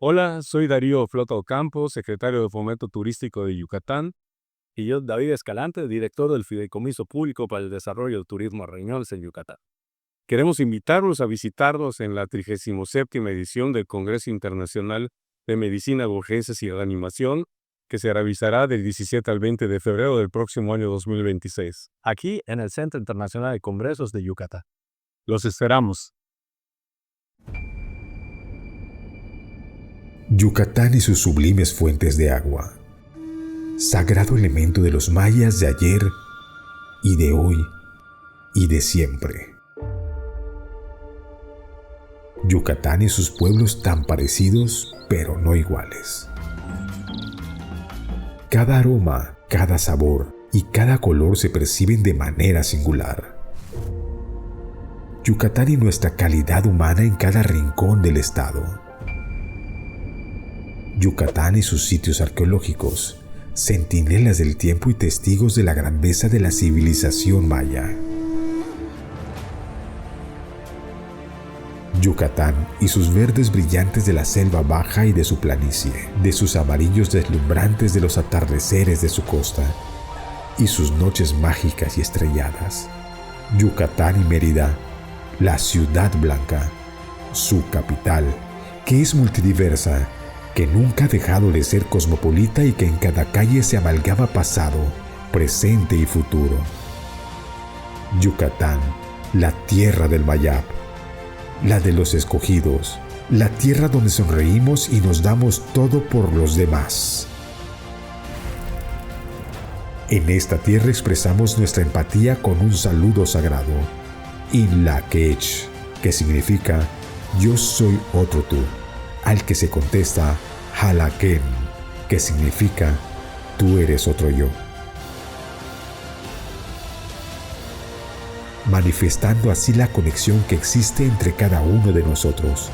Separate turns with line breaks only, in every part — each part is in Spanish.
Hola, soy Darío Flota Ocampo, secretario de Fomento Turístico de Yucatán. Y yo, David Escalante, director del Fideicomiso Público para el Desarrollo del Turismo Reñones en Yucatán. Queremos invitarlos a visitarnos en la 37ª edición del Congreso Internacional de Medicina de Urgencias y Reanimación, que se realizará del 17 al 20 de febrero del próximo año 2026, aquí en el Centro Internacional de Congresos de Yucatán. Los esperamos.
Yucatán y sus sublimes fuentes de agua, sagrado elemento de los mayas de ayer y de hoy y de siempre. Yucatán y sus pueblos tan parecidos, pero no iguales. Cada aroma, cada sabor y cada color se perciben de manera singular. Yucatán y nuestra calidad humana en cada rincón del estado. Yucatán y sus sitios arqueológicos, centinelas del tiempo y testigos de la grandeza de la civilización maya. Yucatán y sus verdes brillantes de la selva baja y de su planicie, de sus amarillos deslumbrantes de los atardeceres de su costa y sus noches mágicas y estrelladas. Yucatán y Mérida, la ciudad blanca, su capital, que es multidiversa, que nunca ha dejado de ser cosmopolita y que en cada calle se amalgama pasado, presente y futuro. Yucatán, la tierra del Mayab, la de los escogidos, la tierra donde sonreímos y nos damos todo por los demás. En esta tierra expresamos nuestra empatía con un saludo sagrado, Inlaquech, que significa yo soy otro tú, al que se contesta Halaken, que significa tú eres otro yo. Manifestando así la conexión que existe entre cada uno de nosotros.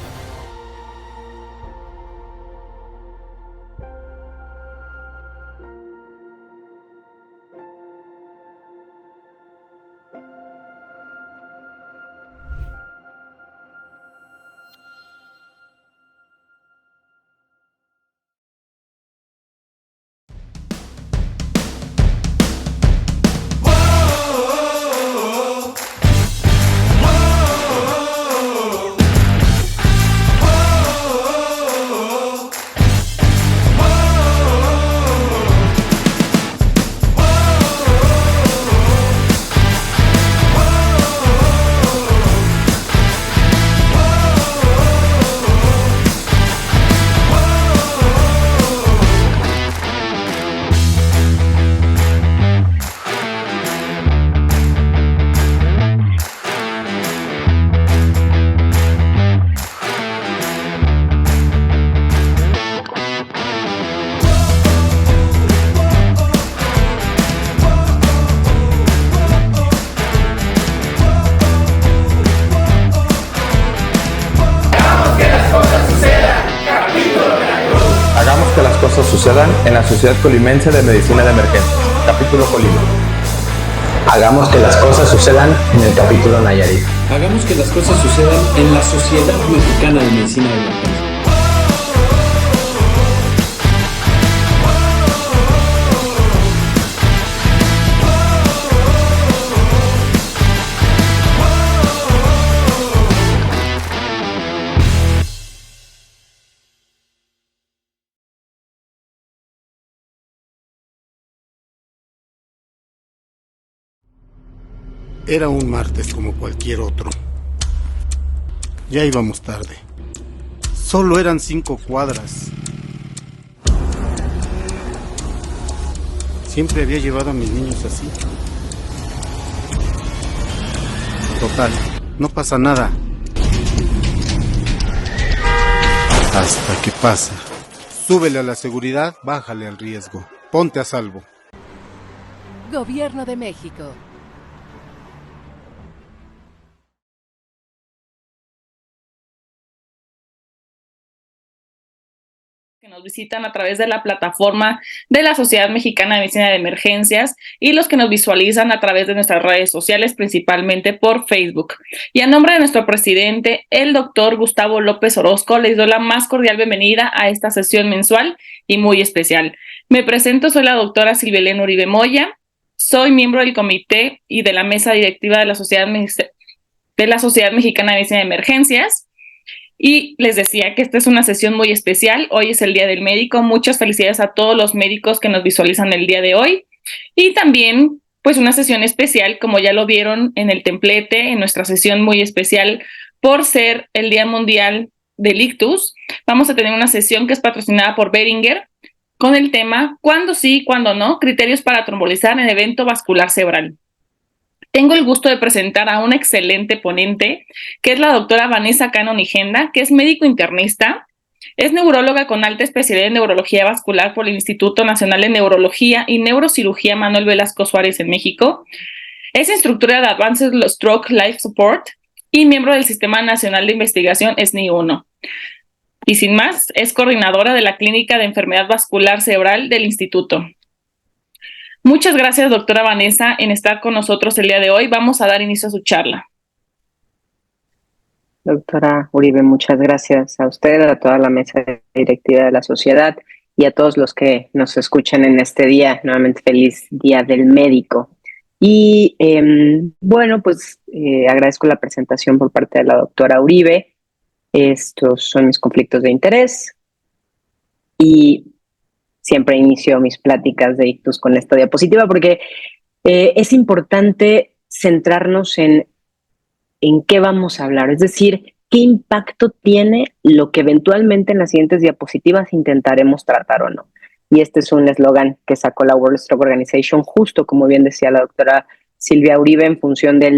Hagamos que las cosas sucedan en la Sociedad Colimense de Medicina de Emergencia, capítulo Colima.
Hagamos que las cosas sucedan en el capítulo Nayarit.
Hagamos que las cosas sucedan en la Sociedad Mexicana de Medicina de Emergencia.
Era un martes como cualquier otro. Ya íbamos tarde. Solo eran 5 cuadras. Siempre había llevado a mis niños así. Total, no pasa nada. Hasta que pasa. Súbele a la seguridad, bájale al riesgo. Ponte a salvo.
Gobierno de México.
que nos visitan a través de la plataforma de la Sociedad Mexicana de Medicina de Emergencias y los que nos visualizan a través de nuestras redes sociales, principalmente por Facebook. Y a nombre de nuestro presidente, el doctor Gustavo López Orozco, les doy la más cordial bienvenida a esta sesión mensual y muy especial. Me presento, soy la doctora Silvia Elena Uribe Moya, soy miembro del comité y de la mesa directiva de la Sociedad Mexicana de Medicina de Emergencias. Y les decía que esta es una sesión muy especial. Hoy es el Día del Médico. Muchas felicidades a todos los médicos que nos visualizan el día de hoy. Y también, pues, una sesión especial, como ya lo vieron en el templete, en nuestra sesión muy especial, por ser el Día Mundial del Ictus. Vamos a tener una sesión que es patrocinada por Beringer con el tema ¿cuándo sí, cuándo no? Criterios para trombolizar en evento vascular cerebral. Tengo el gusto de presentar a una excelente ponente, que es la doctora Vanessa Cano Nigenda, que es médico internista, es neuróloga con alta especialidad en neurología vascular por el Instituto Nacional de Neurología y Neurocirugía Manuel Velasco Suárez en México, es instructora de Advanced Stroke Life Support y miembro del Sistema Nacional de Investigación SNI-1. Y sin más, es coordinadora de la Clínica de Enfermedad Vascular Cerebral del Instituto. Muchas gracias, doctora Vanessa, en estar con nosotros el día de hoy. Vamos a dar inicio a su charla.
Doctora Uribe, muchas gracias a usted, a toda la mesa directiva de la sociedad y a todos los que nos escuchan en este día. Nuevamente, feliz Día del Médico. Y agradezco la presentación por parte de la doctora Uribe. Estos son mis conflictos de interés y siempre inicio mis pláticas de ictus con esta diapositiva porque es importante centrarnos en qué vamos a hablar, es decir, qué impacto tiene lo que eventualmente en las siguientes diapositivas intentaremos tratar o no. Y este es un eslogan que sacó la World Stroke Organization, justo como bien decía la doctora Silvia Uribe, en función de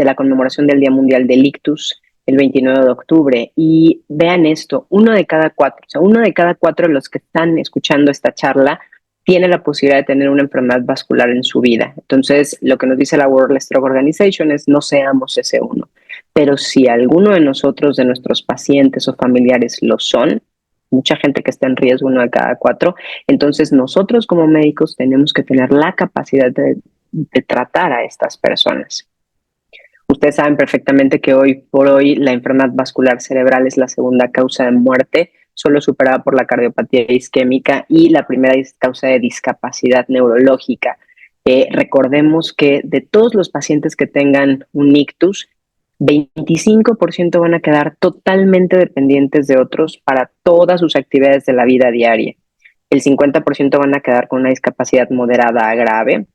la conmemoración del Día Mundial del Ictus, el 29 de octubre. Y vean esto, uno de cada cuatro de los que están escuchando esta charla tiene la posibilidad de tener una enfermedad vascular en su vida. Entonces, lo que nos dice la World Stroke Organization es no seamos ese uno. Pero si alguno de nosotros, de nuestros pacientes o familiares lo son, mucha gente que está en riesgo, uno de cada cuatro, entonces nosotros como médicos tenemos que tener la capacidad de tratar a estas personas. Ustedes saben perfectamente que hoy por hoy la enfermedad vascular cerebral es la segunda causa de muerte, solo superada por la cardiopatía isquémica, y la primera causa de discapacidad neurológica. Recordemos que de todos los pacientes que tengan un ictus, 25% van a quedar totalmente dependientes de otros para todas sus actividades de la vida diaria. El 50% van a quedar con una discapacidad moderada a grave,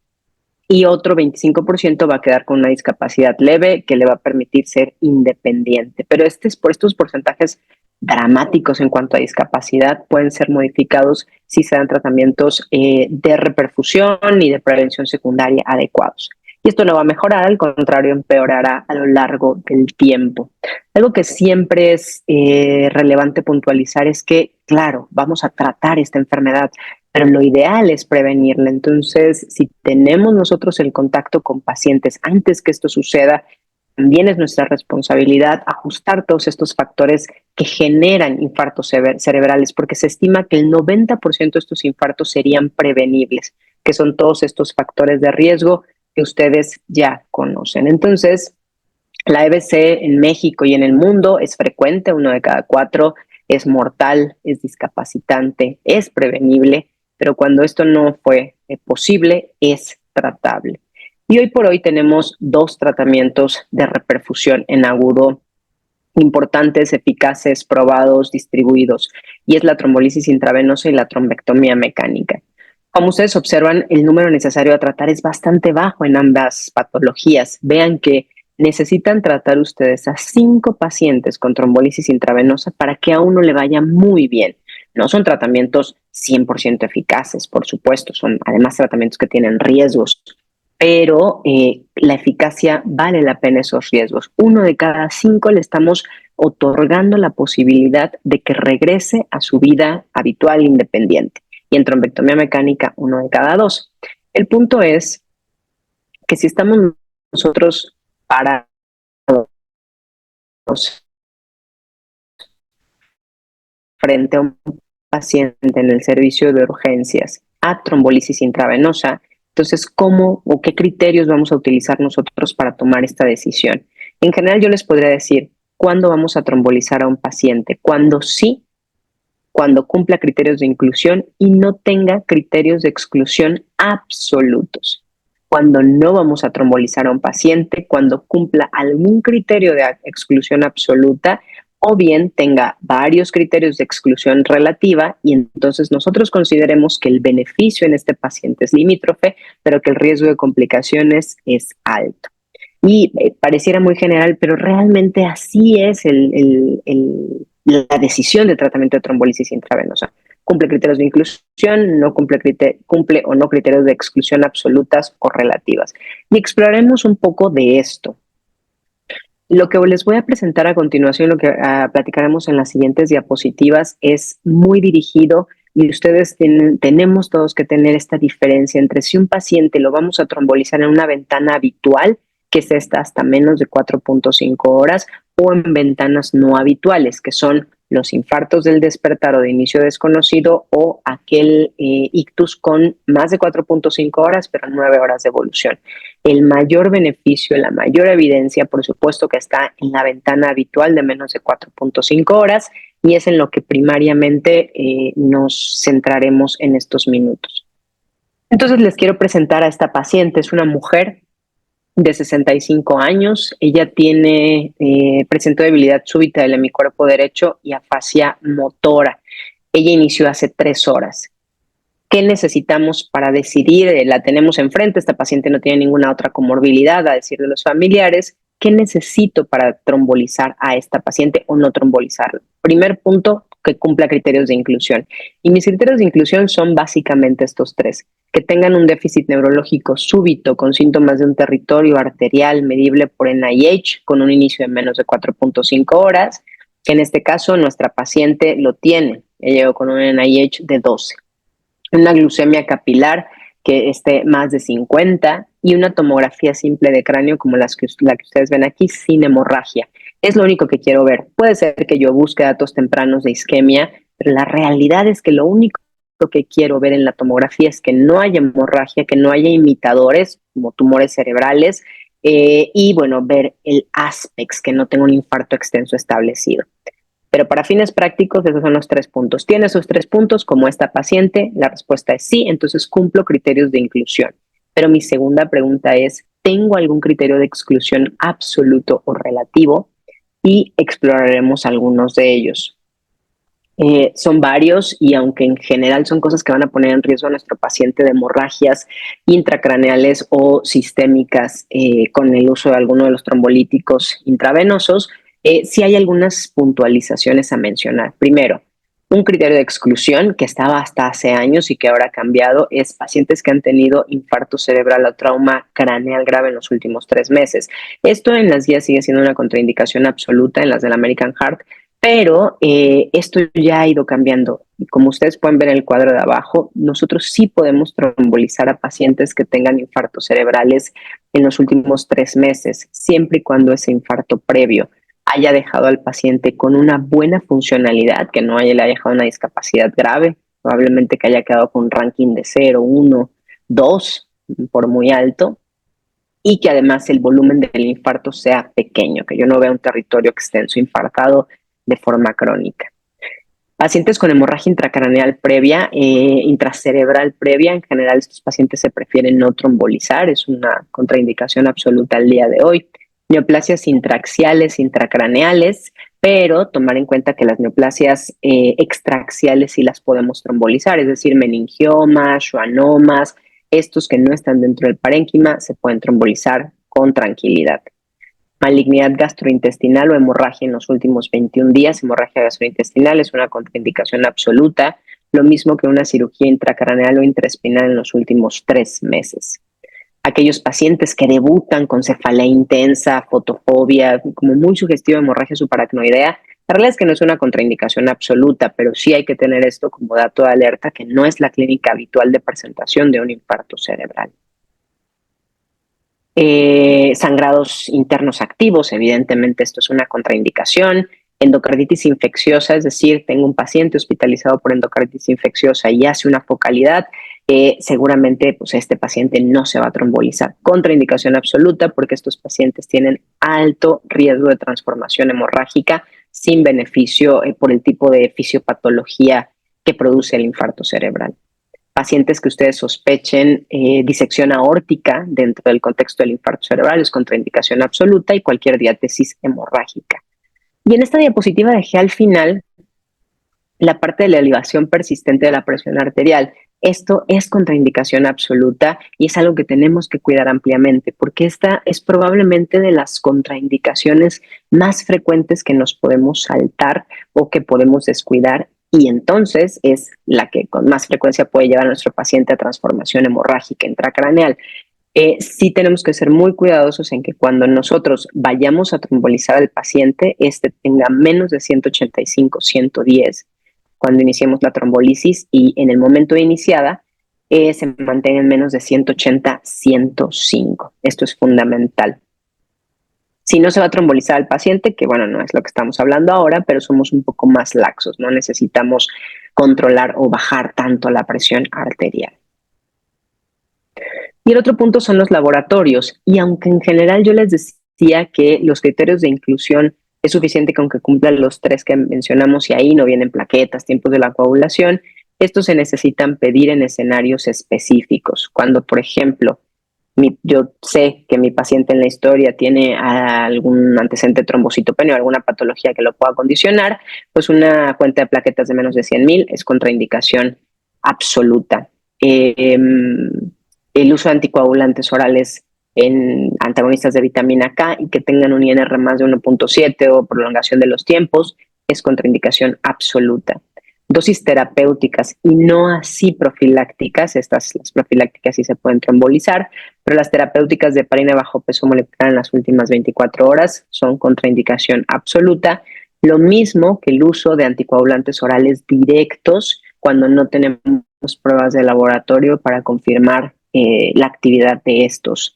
y otro 25% va a quedar con una discapacidad leve que le va a permitir ser independiente. Pero por estos porcentajes dramáticos en cuanto a discapacidad pueden ser modificados si se dan tratamientos de reperfusión y de prevención secundaria adecuados. Y esto no va a mejorar, al contrario, empeorará a lo largo del tiempo. Algo que siempre es relevante puntualizar es que, claro, vamos a tratar esta enfermedad, pero lo ideal es prevenirla. Entonces, si tenemos nosotros el contacto con pacientes antes que esto suceda, también es nuestra responsabilidad ajustar todos estos factores que generan infartos cerebrales, porque se estima que el 90% de estos infartos serían prevenibles, que son todos estos factores de riesgo que ustedes ya conocen. Entonces, la EBC en México y en el mundo es frecuente, uno de cada cuatro, es mortal, es discapacitante, es prevenible, pero cuando esto no fue posible, es tratable. Y hoy por hoy tenemos 2 tratamientos de reperfusión en agudo importantes, eficaces, probados, distribuidos, y es la trombolisis intravenosa y la trombectomía mecánica. Como ustedes observan, el número necesario a tratar es bastante bajo en ambas patologías. Vean que necesitan tratar ustedes a 5 pacientes con trombolisis intravenosa para que a uno le vaya muy bien. No son tratamientos 100% eficaces, por supuesto, son además tratamientos que tienen riesgos, pero la eficacia vale la pena esos riesgos. 1 de cada 5 le estamos otorgando la posibilidad de que regrese a su vida habitual independiente. Y en trombectomía mecánica, 1 de cada 2. El punto es que si estamos nosotros parados frente a un paciente en el servicio de urgencias a trombolisis intravenosa, entonces, ¿cómo o qué criterios vamos a utilizar nosotros para tomar esta decisión? En general, yo les podría decir, ¿cuándo vamos a trombolizar a un paciente? Cuando sí, cuando cumpla criterios de inclusión y no tenga criterios de exclusión absolutos. Cuando no vamos a trombolizar a un paciente, cuando cumpla algún criterio de exclusión absoluta o bien tenga varios criterios de exclusión relativa y entonces nosotros consideremos que el beneficio en este paciente es limítrofe, pero que el riesgo de complicaciones es alto. Y pareciera muy general, pero realmente así es la decisión de tratamiento de trombolisis intravenosa. Cumple criterios de inclusión, no cumple o no criterios de exclusión absolutas o relativas. Y exploraremos un poco de esto. Lo que les voy a presentar a continuación, lo que platicaremos en las siguientes diapositivas, es muy dirigido y ustedes tenemos todos que tener esta diferencia entre si un paciente lo vamos a trombolizar en una ventana habitual, que es esta hasta menos de 4.5 horas, o en ventanas no habituales, que son los infartos del despertar o de inicio desconocido o aquel ictus con más de 4.5 horas, pero 9 horas de evolución. El mayor beneficio, la mayor evidencia, por supuesto que está en la ventana habitual de menos de 4.5 horas y es en lo que primariamente nos centraremos en estos minutos. Entonces les quiero presentar a esta paciente. Es una mujer de 65 años. Ella presentó debilidad súbita del hemicuerpo derecho y afasia motora. Ella inició hace 3 horas. ¿Qué necesitamos para decidir? La tenemos enfrente, esta paciente no tiene ninguna otra comorbilidad, a decir de los familiares. ¿Qué necesito para trombolizar a esta paciente o no trombolizarla? Primer punto, que cumpla criterios de inclusión. Y mis criterios de inclusión son básicamente estos 3. Que tengan un déficit neurológico súbito con síntomas de un territorio arterial medible por NIH con un inicio de menos de 4.5 horas, que en este caso nuestra paciente lo tiene. Ella llegó con un NIH de 12. Una glucemia capilar que esté más de 50 y una tomografía simple de cráneo como la que ustedes ven aquí sin hemorragia. Es lo único que quiero ver. Puede ser que yo busque datos tempranos de isquemia, pero la realidad es que lo único que quiero ver en la tomografía es que no haya hemorragia, que no haya imitadores como tumores cerebrales y bueno, ver el ASPEX, que no tenga un infarto extenso establecido. Pero para fines prácticos, esos son los 3 puntos. ¿Tiene esos 3 puntos como esta paciente? La respuesta es sí, entonces cumplo criterios de inclusión. Pero mi segunda pregunta es, ¿tengo algún criterio de exclusión absoluto o relativo? Y exploraremos algunos de ellos. Son varios y aunque en general son cosas que van a poner en riesgo a nuestro paciente de hemorragias intracraneales o sistémicas con el uso de alguno de los trombolíticos intravenosos, sí hay algunas puntualizaciones a mencionar. Primero, un criterio de exclusión que estaba hasta hace años y que ahora ha cambiado es pacientes que han tenido infarto cerebral o trauma craneal grave en los últimos 3 meses. Esto en las guías sigue siendo una contraindicación absoluta en las del American Heart, pero esto ya ha ido cambiando. Y como ustedes pueden ver en el cuadro de abajo, nosotros sí podemos trombolizar a pacientes que tengan infartos cerebrales en los últimos 3 meses, siempre y cuando ese infarto previo haya dejado al paciente con una buena funcionalidad, que no le haya dejado una discapacidad grave, probablemente que haya quedado con un ranking de 0, 1, 2, por muy alto, y que además el volumen del infarto sea pequeño, que yo no vea un territorio extenso infartado de forma crónica. Pacientes con hemorragia intracraneal previa, intracerebral previa, en general estos pacientes se prefieren no trombolizar, es una contraindicación absoluta al día de hoy. Neoplasias intraaxiales, intracraneales, pero tomar en cuenta que las neoplasias extraaxiales sí las podemos trombolizar, es decir, meningiomas, schwannomas, estos que no están dentro del parénquima se pueden trombolizar con tranquilidad. Malignidad gastrointestinal o hemorragia en los últimos 21 días, hemorragia gastrointestinal es una contraindicación absoluta, lo mismo que una cirugía intracraneal o intraespinal en los últimos 3 meses. Aquellos pacientes que debutan con cefalea intensa, fotofobia, como muy sugestiva hemorragia subaracnoidea, la realidad es que no es una contraindicación absoluta, pero sí hay que tener esto como dato de alerta, que no es la clínica habitual de presentación de un infarto cerebral. Sangrados internos activos, evidentemente esto es una contraindicación. Endocarditis infecciosa, es decir, tengo un paciente hospitalizado por endocarditis infecciosa y hace una focalidad, seguramente pues este paciente no se va a trombolizar. Contraindicación absoluta porque estos pacientes tienen alto riesgo de transformación hemorrágica sin beneficio por el tipo de fisiopatología que produce el infarto cerebral. Pacientes que ustedes sospechen disección aórtica dentro del contexto del infarto cerebral es contraindicación absoluta y cualquier diátesis hemorrágica. Y en esta diapositiva dejé al final la parte de la elevación persistente de la presión arterial. Esto es contraindicación absoluta y es algo que tenemos que cuidar ampliamente porque esta es probablemente de las contraindicaciones más frecuentes que nos podemos saltar o que podemos descuidar y entonces es la que con más frecuencia puede llevar a nuestro paciente a transformación hemorrágica intracraneal. Sí tenemos que ser muy cuidadosos en que cuando nosotros vayamos a trombolizar al paciente, este tenga menos de 185, 110 cuando iniciemos la trombolisis y en el momento de iniciada se mantenga en menos de 180, 105. Esto es fundamental. Si no se va a trombolizar al paciente, que bueno, no es lo que estamos hablando ahora, pero somos un poco más laxos, no necesitamos controlar o bajar tanto la presión arterial. Y el otro punto son los laboratorios. Y aunque en general yo les decía que los criterios de inclusión es suficiente con que cumplan los 3 que mencionamos y ahí no vienen plaquetas, tiempos de la coagulación, estos se necesitan pedir en escenarios específicos. Cuando, por ejemplo, yo sé que mi paciente en la historia tiene algún antecedente trombocitopenia o alguna patología que lo pueda condicionar, pues una cuenta de plaquetas de menos de 100,000 es contraindicación absoluta. El uso de anticoagulantes orales en antagonistas de vitamina K y que tengan un INR más de 1.7 o prolongación de los tiempos es contraindicación absoluta. Dosis terapéuticas y no así profilácticas, las profilácticas sí se pueden trombolizar, pero las terapéuticas de heparina bajo peso molecular en las últimas 24 horas son contraindicación absoluta. Lo mismo que el uso de anticoagulantes orales directos cuando no tenemos pruebas de laboratorio para confirmar la actividad de estos.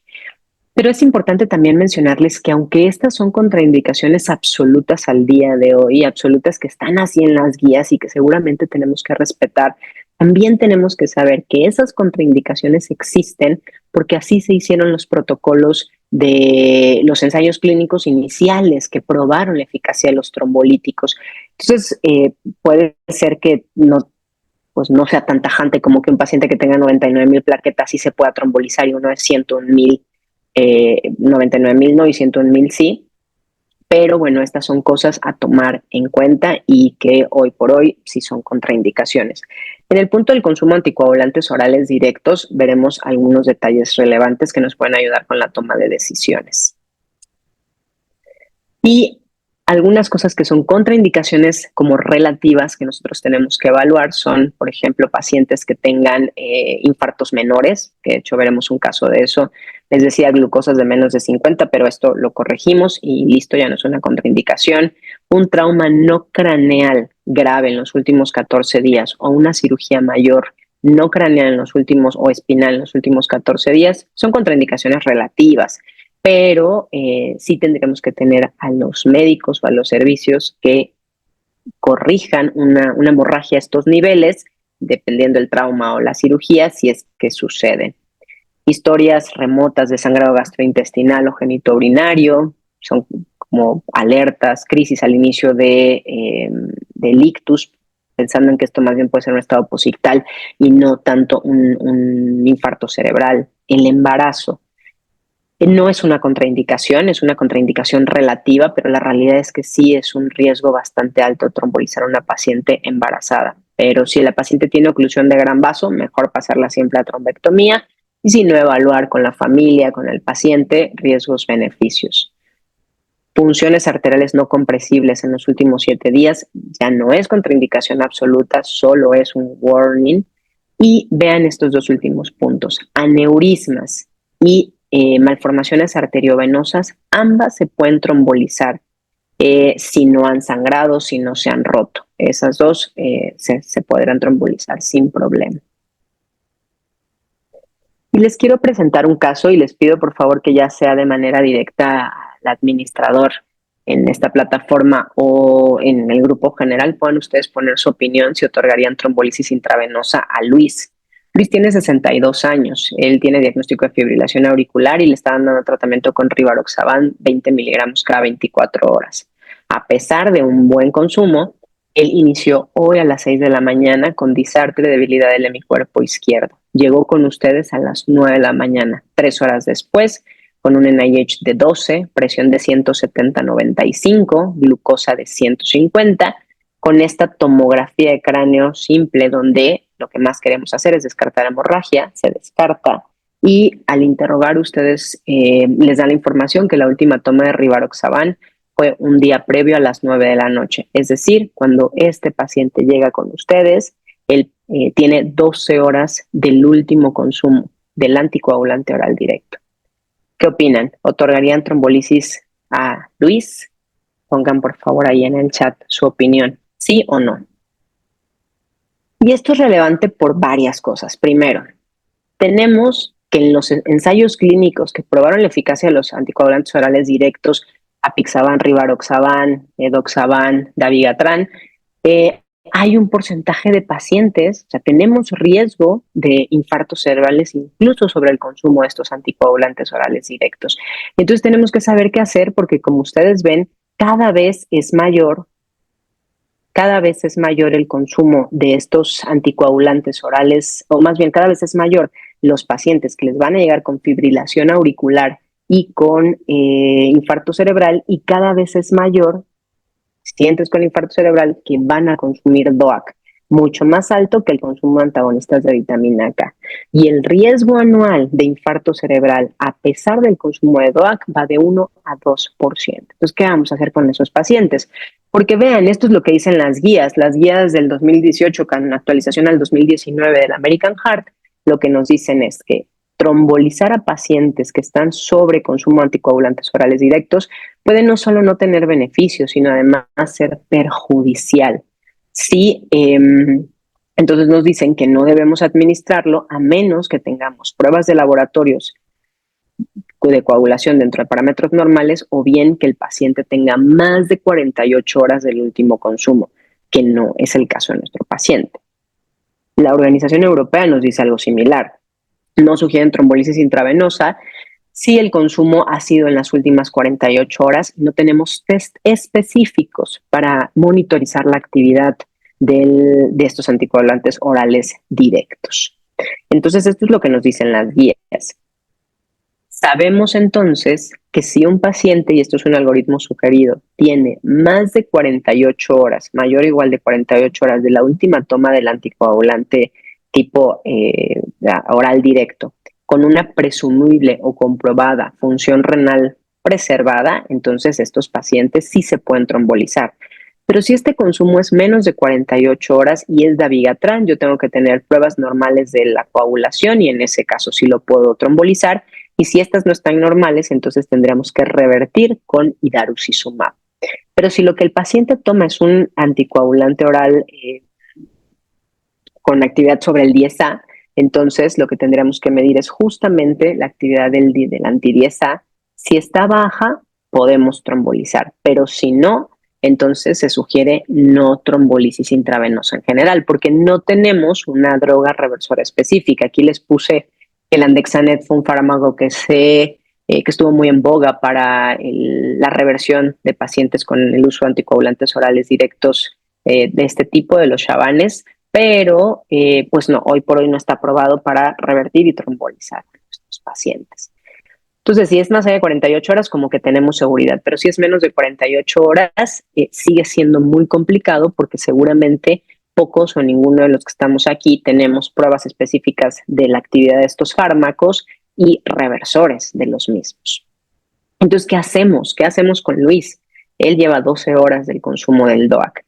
Pero es importante también mencionarles que aunque estas son contraindicaciones absolutas al día de hoy, absolutas que están así en las guías y que seguramente tenemos que respetar, también tenemos que saber que esas contraindicaciones existen porque así se hicieron los protocolos de los ensayos clínicos iniciales que probaron la eficacia de los trombolíticos. Entonces, puede ser que no sea tan tajante como que un paciente que tenga 99,000 plaquetas sí se pueda trombolizar y uno de 101,000, 99,000 no y 101,000 sí, pero bueno, estas son cosas a tomar en cuenta y que hoy por hoy sí son contraindicaciones. En el punto del consumo de anticoagulantes orales directos veremos algunos detalles relevantes que nos pueden ayudar con la toma de decisiones. Y algunas cosas que son contraindicaciones como relativas que nosotros tenemos que evaluar son, por ejemplo, pacientes que tengan infartos menores, que de hecho veremos un caso de eso. Les decía glucosas de menos de 50, pero esto lo corregimos y listo, ya no es una contraindicación. Un trauma no craneal grave en los últimos 14 días o una cirugía mayor no craneal en los últimos o espinal en los últimos 14 días son contraindicaciones relativas. Pero sí tendremos que tener a los médicos o a los servicios que corrijan una hemorragia a estos niveles, dependiendo del trauma o la cirugía, si es que sucede. Historias remotas de sangrado gastrointestinal o genitourinario son como alertas, crisis al inicio del ictus, pensando en que esto más bien puede ser un estado posictal y no tanto un infarto cerebral. El embarazo no es una contraindicación, es una contraindicación relativa, pero la realidad es que sí es un riesgo bastante alto trombolizar a una paciente embarazada. Pero si la paciente tiene oclusión de gran vaso, mejor pasarla siempre a trombectomía y si no, evaluar con la familia, con el paciente, riesgos-beneficios. Funciones arteriales no compresibles en los últimos 7 días ya no es contraindicación absoluta, solo es un warning. Y vean estos 2 últimos puntos, aneurismas y malformaciones arteriovenosas, ambas se pueden trombolizar si no han sangrado, si no se han roto. Esas dos se podrán trombolizar sin problema. Y les quiero presentar un caso y les pido por favor que ya sea de manera directa al administrador en esta plataforma o en el grupo general, puedan ustedes poner su opinión si otorgarían trombolisis intravenosa a Luis. Luis tiene 62 años, él tiene diagnóstico de fibrilación auricular y le están dando tratamiento con Rivaroxaban 20 miligramos cada 24 horas. A pesar de un buen consumo, él inició hoy a las 6 de la mañana con disartre, debilidad del hemicuerpo izquierdo. Llegó con ustedes a las 9 de la mañana, 3 horas después, con un NIH de 12, presión de 170/95, glucosa de 150, con esta tomografía de cráneo simple donde lo que más queremos hacer es descartar hemorragia, se descarta, y al interrogar ustedes les dan la información que la última toma de Rivaroxaban fue un día previo a las 9 de la noche. Es decir, cuando este paciente llega con ustedes, él tiene 12 horas del último consumo del anticoagulante oral directo. ¿Qué opinan? ¿Otorgarían trombolisis a Luis? Pongan por favor ahí en el chat su opinión, ¿sí o no? Y esto es relevante por varias cosas. Primero, tenemos que en los ensayos clínicos que probaron la eficacia de los anticoagulantes orales directos, Apixaban, Rivaroxaban, Edoxaban, Dabigatran, hay un porcentaje de pacientes, o sea, tenemos riesgo de infartos cerebrales incluso sobre el consumo de estos anticoagulantes orales directos. Entonces tenemos que saber qué hacer porque, como ustedes ven, cada vez es mayor el consumo de estos anticoagulantes orales, o más bien cada vez es mayor los pacientes que les van a llegar con fibrilación auricular y con infarto cerebral, y cada vez es mayor pacientes con infarto cerebral que van a consumir DOAC, mucho más alto que el consumo de antagonistas de vitamina K. Y el riesgo anual de infarto cerebral, a pesar del consumo de DOAC, va de 1 a 2%. Entonces, ¿qué vamos a hacer con esos pacientes? Porque vean, esto es lo que dicen las guías del 2018 con actualización al 2019 del American Heart. Lo que nos dicen es que trombolizar a pacientes que están sobre consumo de anticoagulantes orales directos puede no solo no tener beneficios, sino además ser perjudicial. Sí, entonces nos dicen que no debemos administrarlo a menos que tengamos pruebas de laboratorios de coagulación dentro de parámetros normales, o bien que el paciente tenga más de 48 horas del último consumo, que no es el caso de nuestro paciente. La Organización Europea nos dice algo similar. No sugieren trombolisis intravenosa si el consumo ha sido en las últimas 48 horas. No tenemos test específicos para monitorizar la actividad de estos anticoagulantes orales directos. Entonces, esto es lo que nos dicen las guías. Sabemos entonces que si un paciente, y esto es un algoritmo sugerido, tiene más de 48 horas, mayor o igual de 48 horas de la última toma del anticoagulante tipo oral directo, con una presumible o comprobada función renal preservada, entonces estos pacientes sí se pueden trombolizar. Pero si este consumo es menos de 48 horas y es Dabigatran, yo tengo que tener pruebas normales de la coagulación y en ese caso sí lo puedo trombolizar. Y si estas no están normales, entonces tendremos que revertir con Idarucizumab. Pero si lo que el paciente toma es un anticoagulante oral con actividad sobre el 10A, entonces lo que tendremos que medir es justamente la actividad del anti-10A. Si está baja, podemos trombolizar, pero si no, entonces se sugiere no trombolisis intravenosa en general, porque no tenemos una droga reversora específica. Aquí les puse que el Andexanet fue un fármaco que estuvo muy en boga para la reversión de pacientes con el uso de anticoagulantes orales directos de este tipo, de los Chabanes, pero pues no, hoy por hoy no está aprobado para revertir y trombolizar a estos pacientes. Entonces, si es más allá de 48 horas, como que tenemos seguridad, pero si es menos de 48 horas, sigue siendo muy complicado porque seguramente pocos o ninguno de los que estamos aquí tenemos pruebas específicas de la actividad de estos fármacos y reversores de los mismos. Entonces, ¿qué hacemos? ¿Qué hacemos con Luis? Él lleva 12 horas del consumo del DOAC.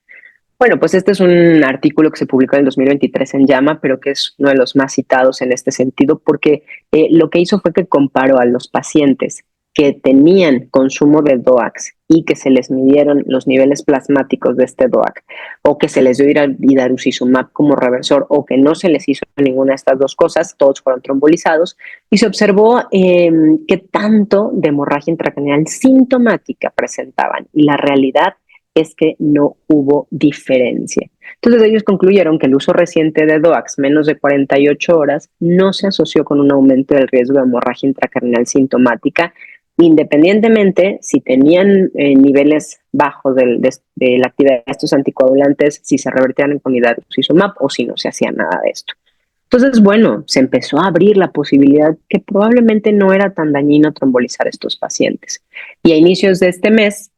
Bueno, pues este es un artículo que se publicó en el 2023 en JAMA, pero que es uno de los más citados en este sentido, porque lo que hizo fue que comparó a los pacientes que tenían consumo de DOACs y que se les midieron los niveles plasmáticos de este DOAC, o que se les dio idarucizumab como reversor, o que no se les hizo ninguna de estas dos cosas, todos fueron trombolizados, y se observó qué tanto de hemorragia intracraneal sintomática presentaban, y la realidad es que no hubo diferencia. Entonces ellos concluyeron que el uso reciente de DOACs menos de 48 horas no se asoció con un aumento del riesgo de hemorragia intracraneal sintomática, independientemente si tenían niveles bajos de la actividad de estos anticoagulantes, si se revertían con idarucizumab o si no se hacía nada de esto. Entonces, bueno, se empezó a abrir la posibilidad que probablemente no era tan dañino trombolizar a estos pacientes. Y a inicios de este mes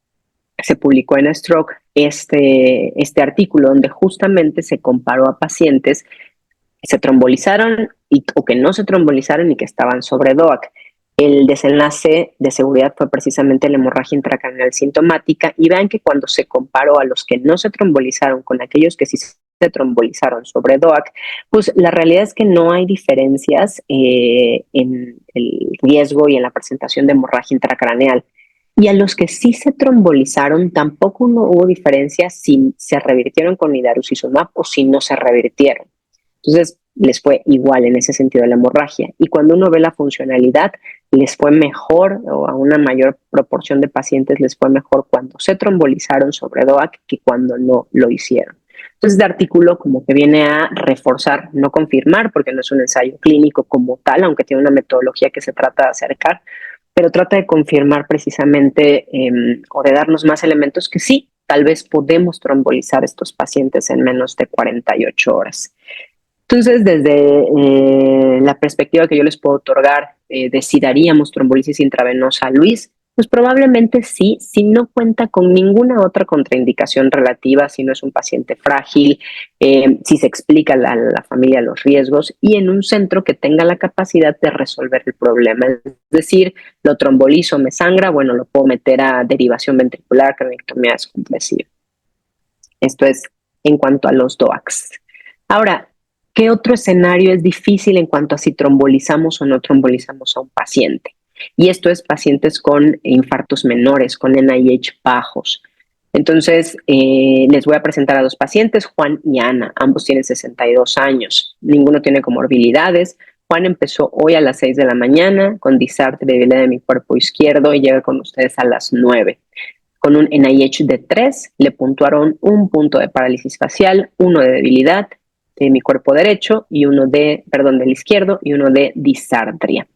se publicó en Stroke este artículo donde justamente se comparó a pacientes que se trombolizaron o que no se trombolizaron y que estaban sobre DOAC. El desenlace de seguridad fue precisamente la hemorragia intracraneal sintomática, y vean que cuando se comparó a los que no se trombolizaron con aquellos que sí se trombolizaron sobre DOAC, pues la realidad es que no hay diferencias en el riesgo y en la presentación de hemorragia intracraneal. Y a los que sí se trombolizaron tampoco no hubo diferencia si se revirtieron con idarucizumab o si no se revirtieron. Entonces les fue igual en ese sentido de la hemorragia. Y cuando uno ve la funcionalidad, les fue mejor, o a una mayor proporción de pacientes les fue mejor cuando se trombolizaron sobre DOAC que cuando no lo hicieron. Entonces, este artículo como que viene a reforzar, no confirmar, porque no es un ensayo clínico como tal, aunque tiene una metodología que se trata de acercar, pero trata de confirmar precisamente o de darnos más elementos que sí, tal vez podemos trombolizar a estos pacientes en menos de 48 horas. Entonces, desde la perspectiva que yo les puedo otorgar de si daríamos trombolisis intravenosa a Luis, pues probablemente sí, si no cuenta con ninguna otra contraindicación relativa, si no es un paciente frágil, si se explica a la familia los riesgos y en un centro que tenga la capacidad de resolver el problema. Es decir, lo trombolizo, me sangra, bueno, lo puedo meter a derivación ventricular, craniotomía descompresiva. Esto es en cuanto a los DOACs. Ahora, ¿qué otro escenario es difícil en cuanto a si trombolizamos o no trombolizamos a un paciente? Y esto es pacientes con infartos menores, con NIH bajos. Entonces, les voy a presentar a dos pacientes, Juan y Ana. Ambos tienen 62 años. Ninguno tiene comorbilidades. Juan empezó hoy a las 6 de la mañana con disarte de debilidad de mi cuerpo izquierdo y llega con ustedes a las 9. Con un NIH de 3, le puntuaron un punto de parálisis facial, uno de debilidad de mi cuerpo derecho y del izquierdo y uno de disartria.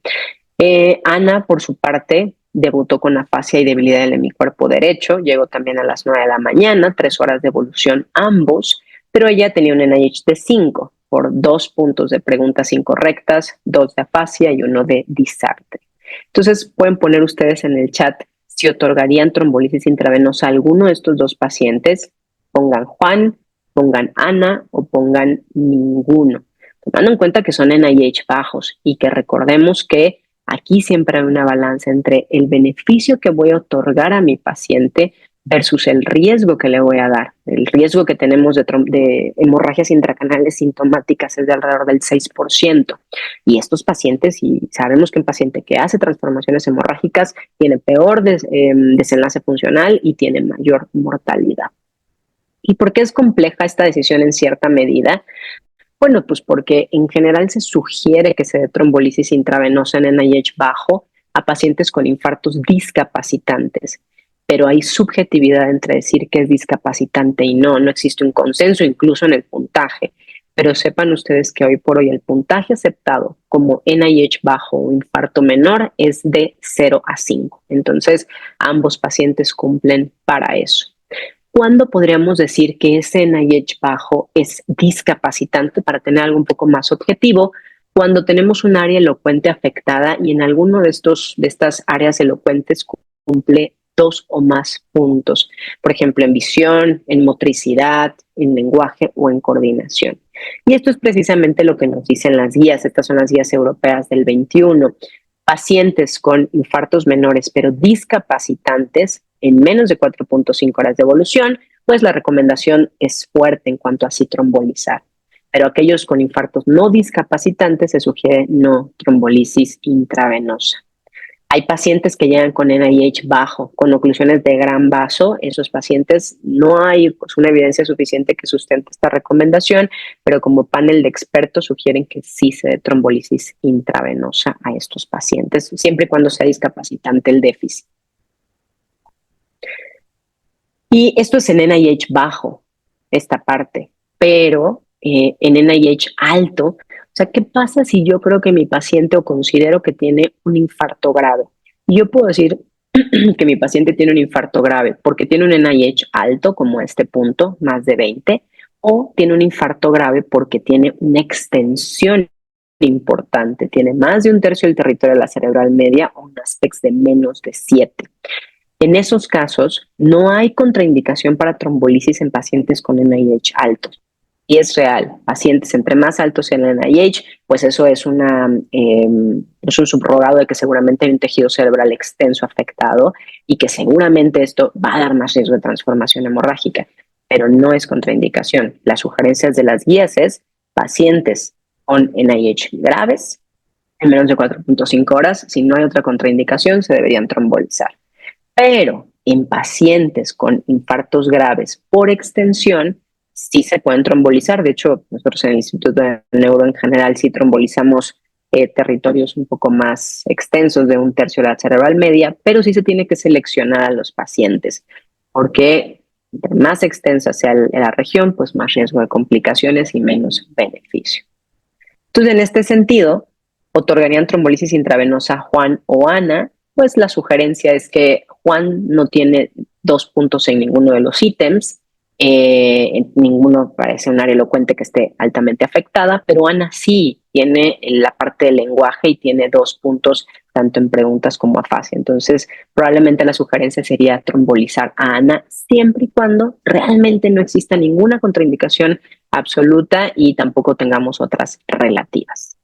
Ana, por su parte, debutó con afasia y debilidad en mi cuerpo derecho. Llegó también a las 9 de la mañana, 3 horas de evolución ambos, pero ella tenía un NIH de 5 por 2 puntos de preguntas incorrectas, 2 de afasia y 1 de disartria. Entonces, pueden poner ustedes en el chat si otorgarían trombolisis intravenosa a alguno de estos dos pacientes. Pongan Juan, pongan Ana o pongan ninguno, tomando en cuenta que son NIH bajos y que recordemos que aquí siempre hay una balanza entre el beneficio que voy a otorgar a mi paciente versus el riesgo que le voy a dar. El riesgo que tenemos de hemorragias intracraneales sintomáticas es de alrededor del 6%. Y estos pacientes, y sabemos que un paciente que hace transformaciones hemorrágicas tiene peor desenlace funcional y tiene mayor mortalidad. ¿Y por qué es compleja esta decisión en cierta medida? Bueno, pues porque en general se sugiere que se dé trombolisis intravenosa en NIH bajo a pacientes con infartos discapacitantes, pero hay subjetividad entre decir que es discapacitante y no existe un consenso incluso en el puntaje, pero sepan ustedes que hoy por hoy el puntaje aceptado como NIH bajo o infarto menor es de 0 a 5, entonces ambos pacientes cumplen para eso. ¿Cuándo podríamos decir que ese NIH bajo es discapacitante para tener algo un poco más objetivo? Cuando tenemos un área elocuente afectada y en alguno de estas áreas elocuentes cumple 2 o más puntos. Por ejemplo, en visión, en motricidad, en lenguaje o en coordinación. Y esto es precisamente lo que nos dicen las guías. Estas son las guías europeas del 21. Pacientes con infartos menores pero discapacitantes en menos de 4.5 horas de evolución, pues la recomendación es fuerte en cuanto a si trombolizar. Pero aquellos con infartos no discapacitantes se sugiere no trombolisis intravenosa. Hay pacientes que llegan con NIH bajo, con oclusiones de gran vaso. Esos pacientes no hay pues, una evidencia suficiente que sustente esta recomendación, pero como panel de expertos sugieren que sí se dé trombolisis intravenosa a estos pacientes, siempre y cuando sea discapacitante el déficit. Y esto es en NIH bajo, esta parte, pero en NIH alto. O sea, ¿qué pasa si yo creo que mi paciente o considero que tiene un infarto grave? Yo puedo decir que mi paciente tiene un infarto grave porque tiene un NIH alto, como a este punto, más de 20, o tiene un infarto grave porque tiene una extensión importante, tiene más de un tercio del territorio de la cerebral media o un aspecto de menos de 7. En esos casos, no hay contraindicación para trombolisis en pacientes con NIH altos. Y es real, pacientes entre más altos en el NIH, pues eso es un subrogado de que seguramente hay un tejido cerebral extenso afectado y que seguramente esto va a dar más riesgo de transformación hemorrágica, pero no es contraindicación. Las sugerencias de las guías es pacientes con NIH graves en menos de 4.5 horas, si no hay otra contraindicación, se deberían trombolizar. Pero en pacientes con infartos graves por extensión, sí se pueden trombolizar. De hecho, nosotros en el Instituto de Neuro en general sí trombolizamos territorios un poco más extensos de un tercio de la cerebral media, pero sí se tiene que seleccionar a los pacientes, porque entre más extensa sea la región, pues más riesgo de complicaciones y menos beneficio. Entonces, en este sentido, otorgarían trombolisis intravenosa a Juan o Ana. Pues la sugerencia es que Juan no tiene 2 puntos en ninguno de los ítems, ninguno parece un área elocuente que esté altamente afectada, pero Ana sí tiene la parte del lenguaje y tiene 2 puntos tanto en preguntas como afasia. Entonces, probablemente la sugerencia sería trombolizar a Ana siempre y cuando realmente no exista ninguna contraindicación absoluta y tampoco tengamos otras relativas.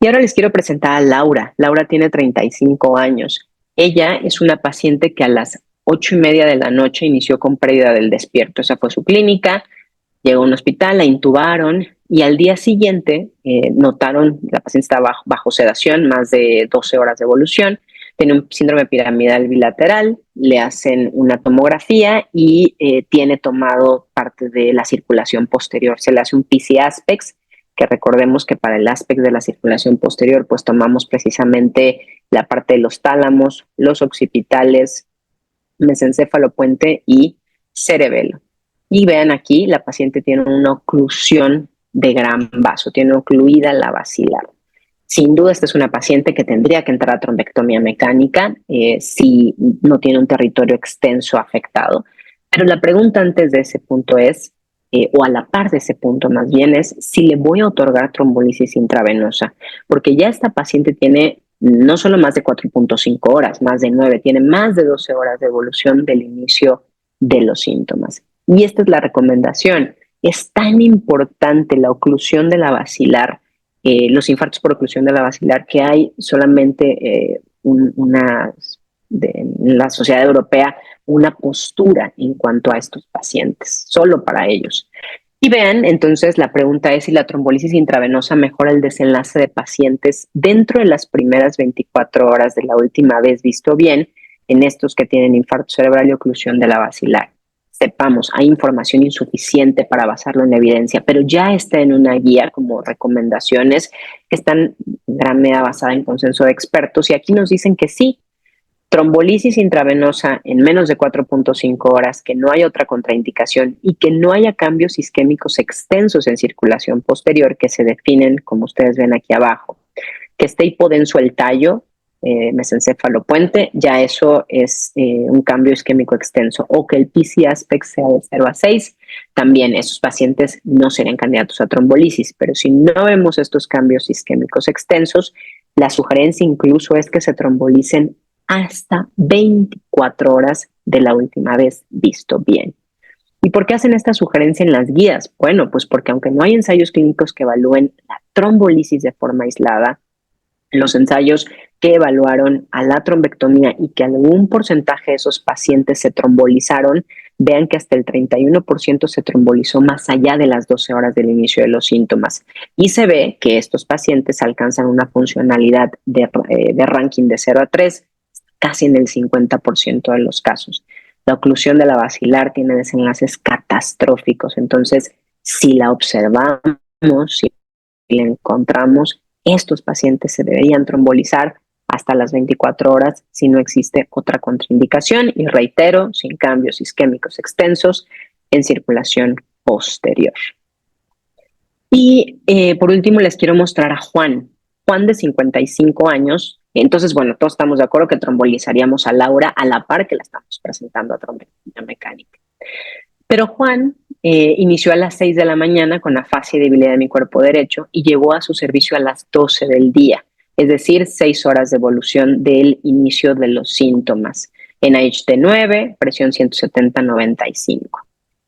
Y ahora les quiero presentar a Laura. Laura tiene 35 años. Ella es una paciente que a las 8:30 de la noche inició con pérdida del despierto. Esa fue su clínica. Llegó a un hospital, la intubaron y al día siguiente notaron que la paciente estaba bajo sedación, más de 12 horas de evolución. Tiene un síndrome piramidal bilateral, le hacen una tomografía y tiene tomado parte de la circulación posterior. Se le hace un PC-Aspex, que recordemos que para el aspecto de la circulación posterior, pues tomamos precisamente la parte de los tálamos, los occipitales, mesencéfalo-puente y cerebelo. Y vean aquí, la paciente tiene una oclusión de gran vaso, tiene ocluida la basilar. Sin duda, esta es una paciente que tendría que entrar a trombectomía mecánica si no tiene un territorio extenso afectado. Pero la pregunta antes de ese punto es, o a la par de ese punto más bien, es si le voy a otorgar trombolisis intravenosa, porque ya esta paciente tiene no solo más de 4.5 horas, más de 9, tiene más de 12 horas de evolución del inicio de los síntomas. Y esta es la recomendación. Es tan importante la oclusión de la basilar, los infartos por oclusión de la basilar, que hay solamente en la sociedad europea una postura en cuanto a estos pacientes, solo para ellos. Y vean, entonces la pregunta es si la trombolisis intravenosa mejora el desenlace de pacientes dentro de las primeras 24 horas de la última vez visto bien en estos que tienen infarto cerebral y oclusión de la basilar. Sepamos, hay información insuficiente para basarlo en evidencia, pero ya está en una guía como recomendaciones que están en gran medida basadas en consenso de expertos y aquí nos dicen que sí, trombolisis intravenosa en menos de 4.5 horas, que no hay otra contraindicación y que no haya cambios isquémicos extensos en circulación posterior que se definen, como ustedes ven aquí abajo. Que esté hipodenso el tallo, mesencéfalo-puente, ya eso es un cambio isquémico extenso. O que el PC-Aspex sea de 0 a 6, también esos pacientes no serían candidatos a trombolisis. Pero si no vemos estos cambios isquémicos extensos, la sugerencia incluso es que se trombolicen hasta 24 horas de la última vez visto bien. ¿Y por qué hacen esta sugerencia en las guías? Bueno, pues porque aunque no hay ensayos clínicos que evalúen la trombolisis de forma aislada, Los ensayos que evaluaron a la trombectomía y que algún porcentaje de esos pacientes se trombolizaron, vean que hasta el 31% se trombolizó más allá de las 12 horas del inicio de los síntomas. Y se ve que estos pacientes alcanzan una funcionalidad de ranking de 0 a 3, casi en el 50% de los casos. La oclusión de la basilar tiene desenlaces catastróficos. Entonces, si la observamos, si la encontramos, estos pacientes se deberían trombolizar hasta las 24 horas si no existe otra contraindicación, y reitero, sin cambios isquémicos extensos en circulación posterior. Y por último les quiero mostrar a Juan de 55 años. Entonces, bueno, todos estamos de acuerdo que trombolizaríamos a Laura a la par que la estamos presentando a trombectomía mecánica. Pero Juan inició a las 6 de la mañana con afasia y debilidad de mi cuerpo derecho y llegó a su servicio a las 12 del día, es decir, 6 horas de evolución del inicio de los síntomas. NIH de 9, presión 170/95.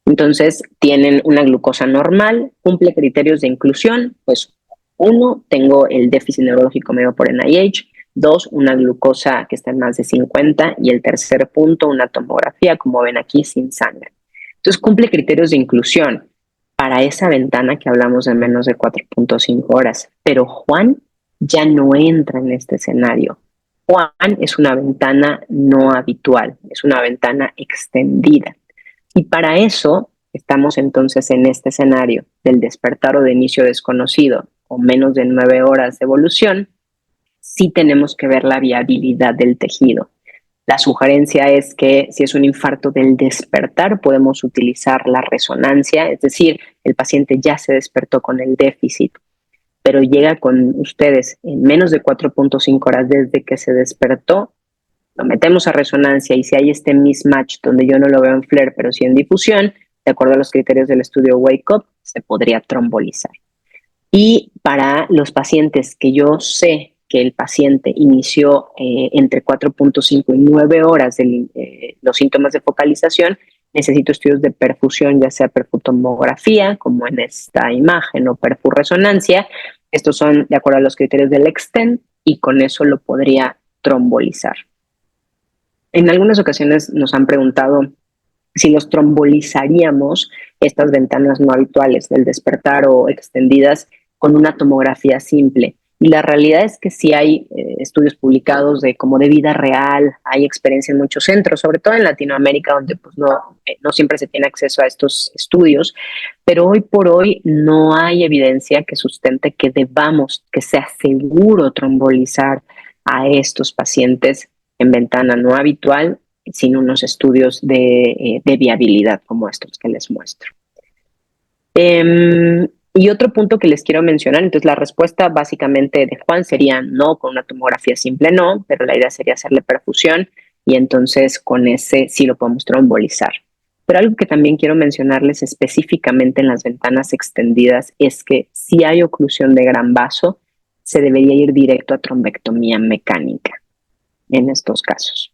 Entonces, tienen una glucosa normal, cumple criterios de inclusión, pues 1, tengo el déficit neurológico medido por NIH, 2, una glucosa que está en más de 50, y el tercer punto, una tomografía, como ven aquí, sin sangre. Entonces, cumple criterios de inclusión para esa ventana que hablamos de menos de 4.5 horas. Pero Juan ya no entra en este escenario. Juan es una ventana no habitual, es una ventana extendida. Y para eso estamos entonces en este escenario del despertar o de inicio desconocido o menos de 9 horas de evolución. Sí tenemos que ver la viabilidad del tejido. La sugerencia es que si es un infarto del despertar, podemos utilizar la resonancia, es decir, el paciente ya se despertó con el déficit, pero llega con ustedes en menos de 4.5 horas desde que se despertó, lo metemos a resonancia, y si hay este mismatch donde yo no lo veo en flare, pero sí en difusión, de acuerdo a los criterios del estudio Wake Up, se podría trombolizar. Y para los pacientes que yo sé que el paciente inició entre 4.5 y 9 horas de los síntomas de focalización, necesito estudios de perfusión, ya sea perfutomografía, como en esta imagen, o perfurresonancia. Estos son de acuerdo a los criterios del Extend, y con eso lo podría trombolizar. En algunas ocasiones nos han preguntado si los trombolizaríamos, estas ventanas no habituales del despertar o extendidas, con una tomografía simple. Y la realidad es que sí hay estudios publicados de vida real, hay experiencia en muchos centros, sobre todo en Latinoamérica, donde pues no siempre se tiene acceso a estos estudios, pero hoy por hoy no hay evidencia que sustente que sea seguro trombolizar a estos pacientes en ventana no habitual sin unos estudios de viabilidad como estos que les muestro. Y otro punto que les quiero mencionar, entonces la respuesta básicamente de Juan sería no, con una tomografía simple no, pero la idea sería hacerle perfusión, y entonces con ese sí lo podemos trombolizar. Pero algo que también quiero mencionarles específicamente en las ventanas extendidas es que si hay oclusión de gran vaso, se debería ir directo a trombectomía mecánica en estos casos.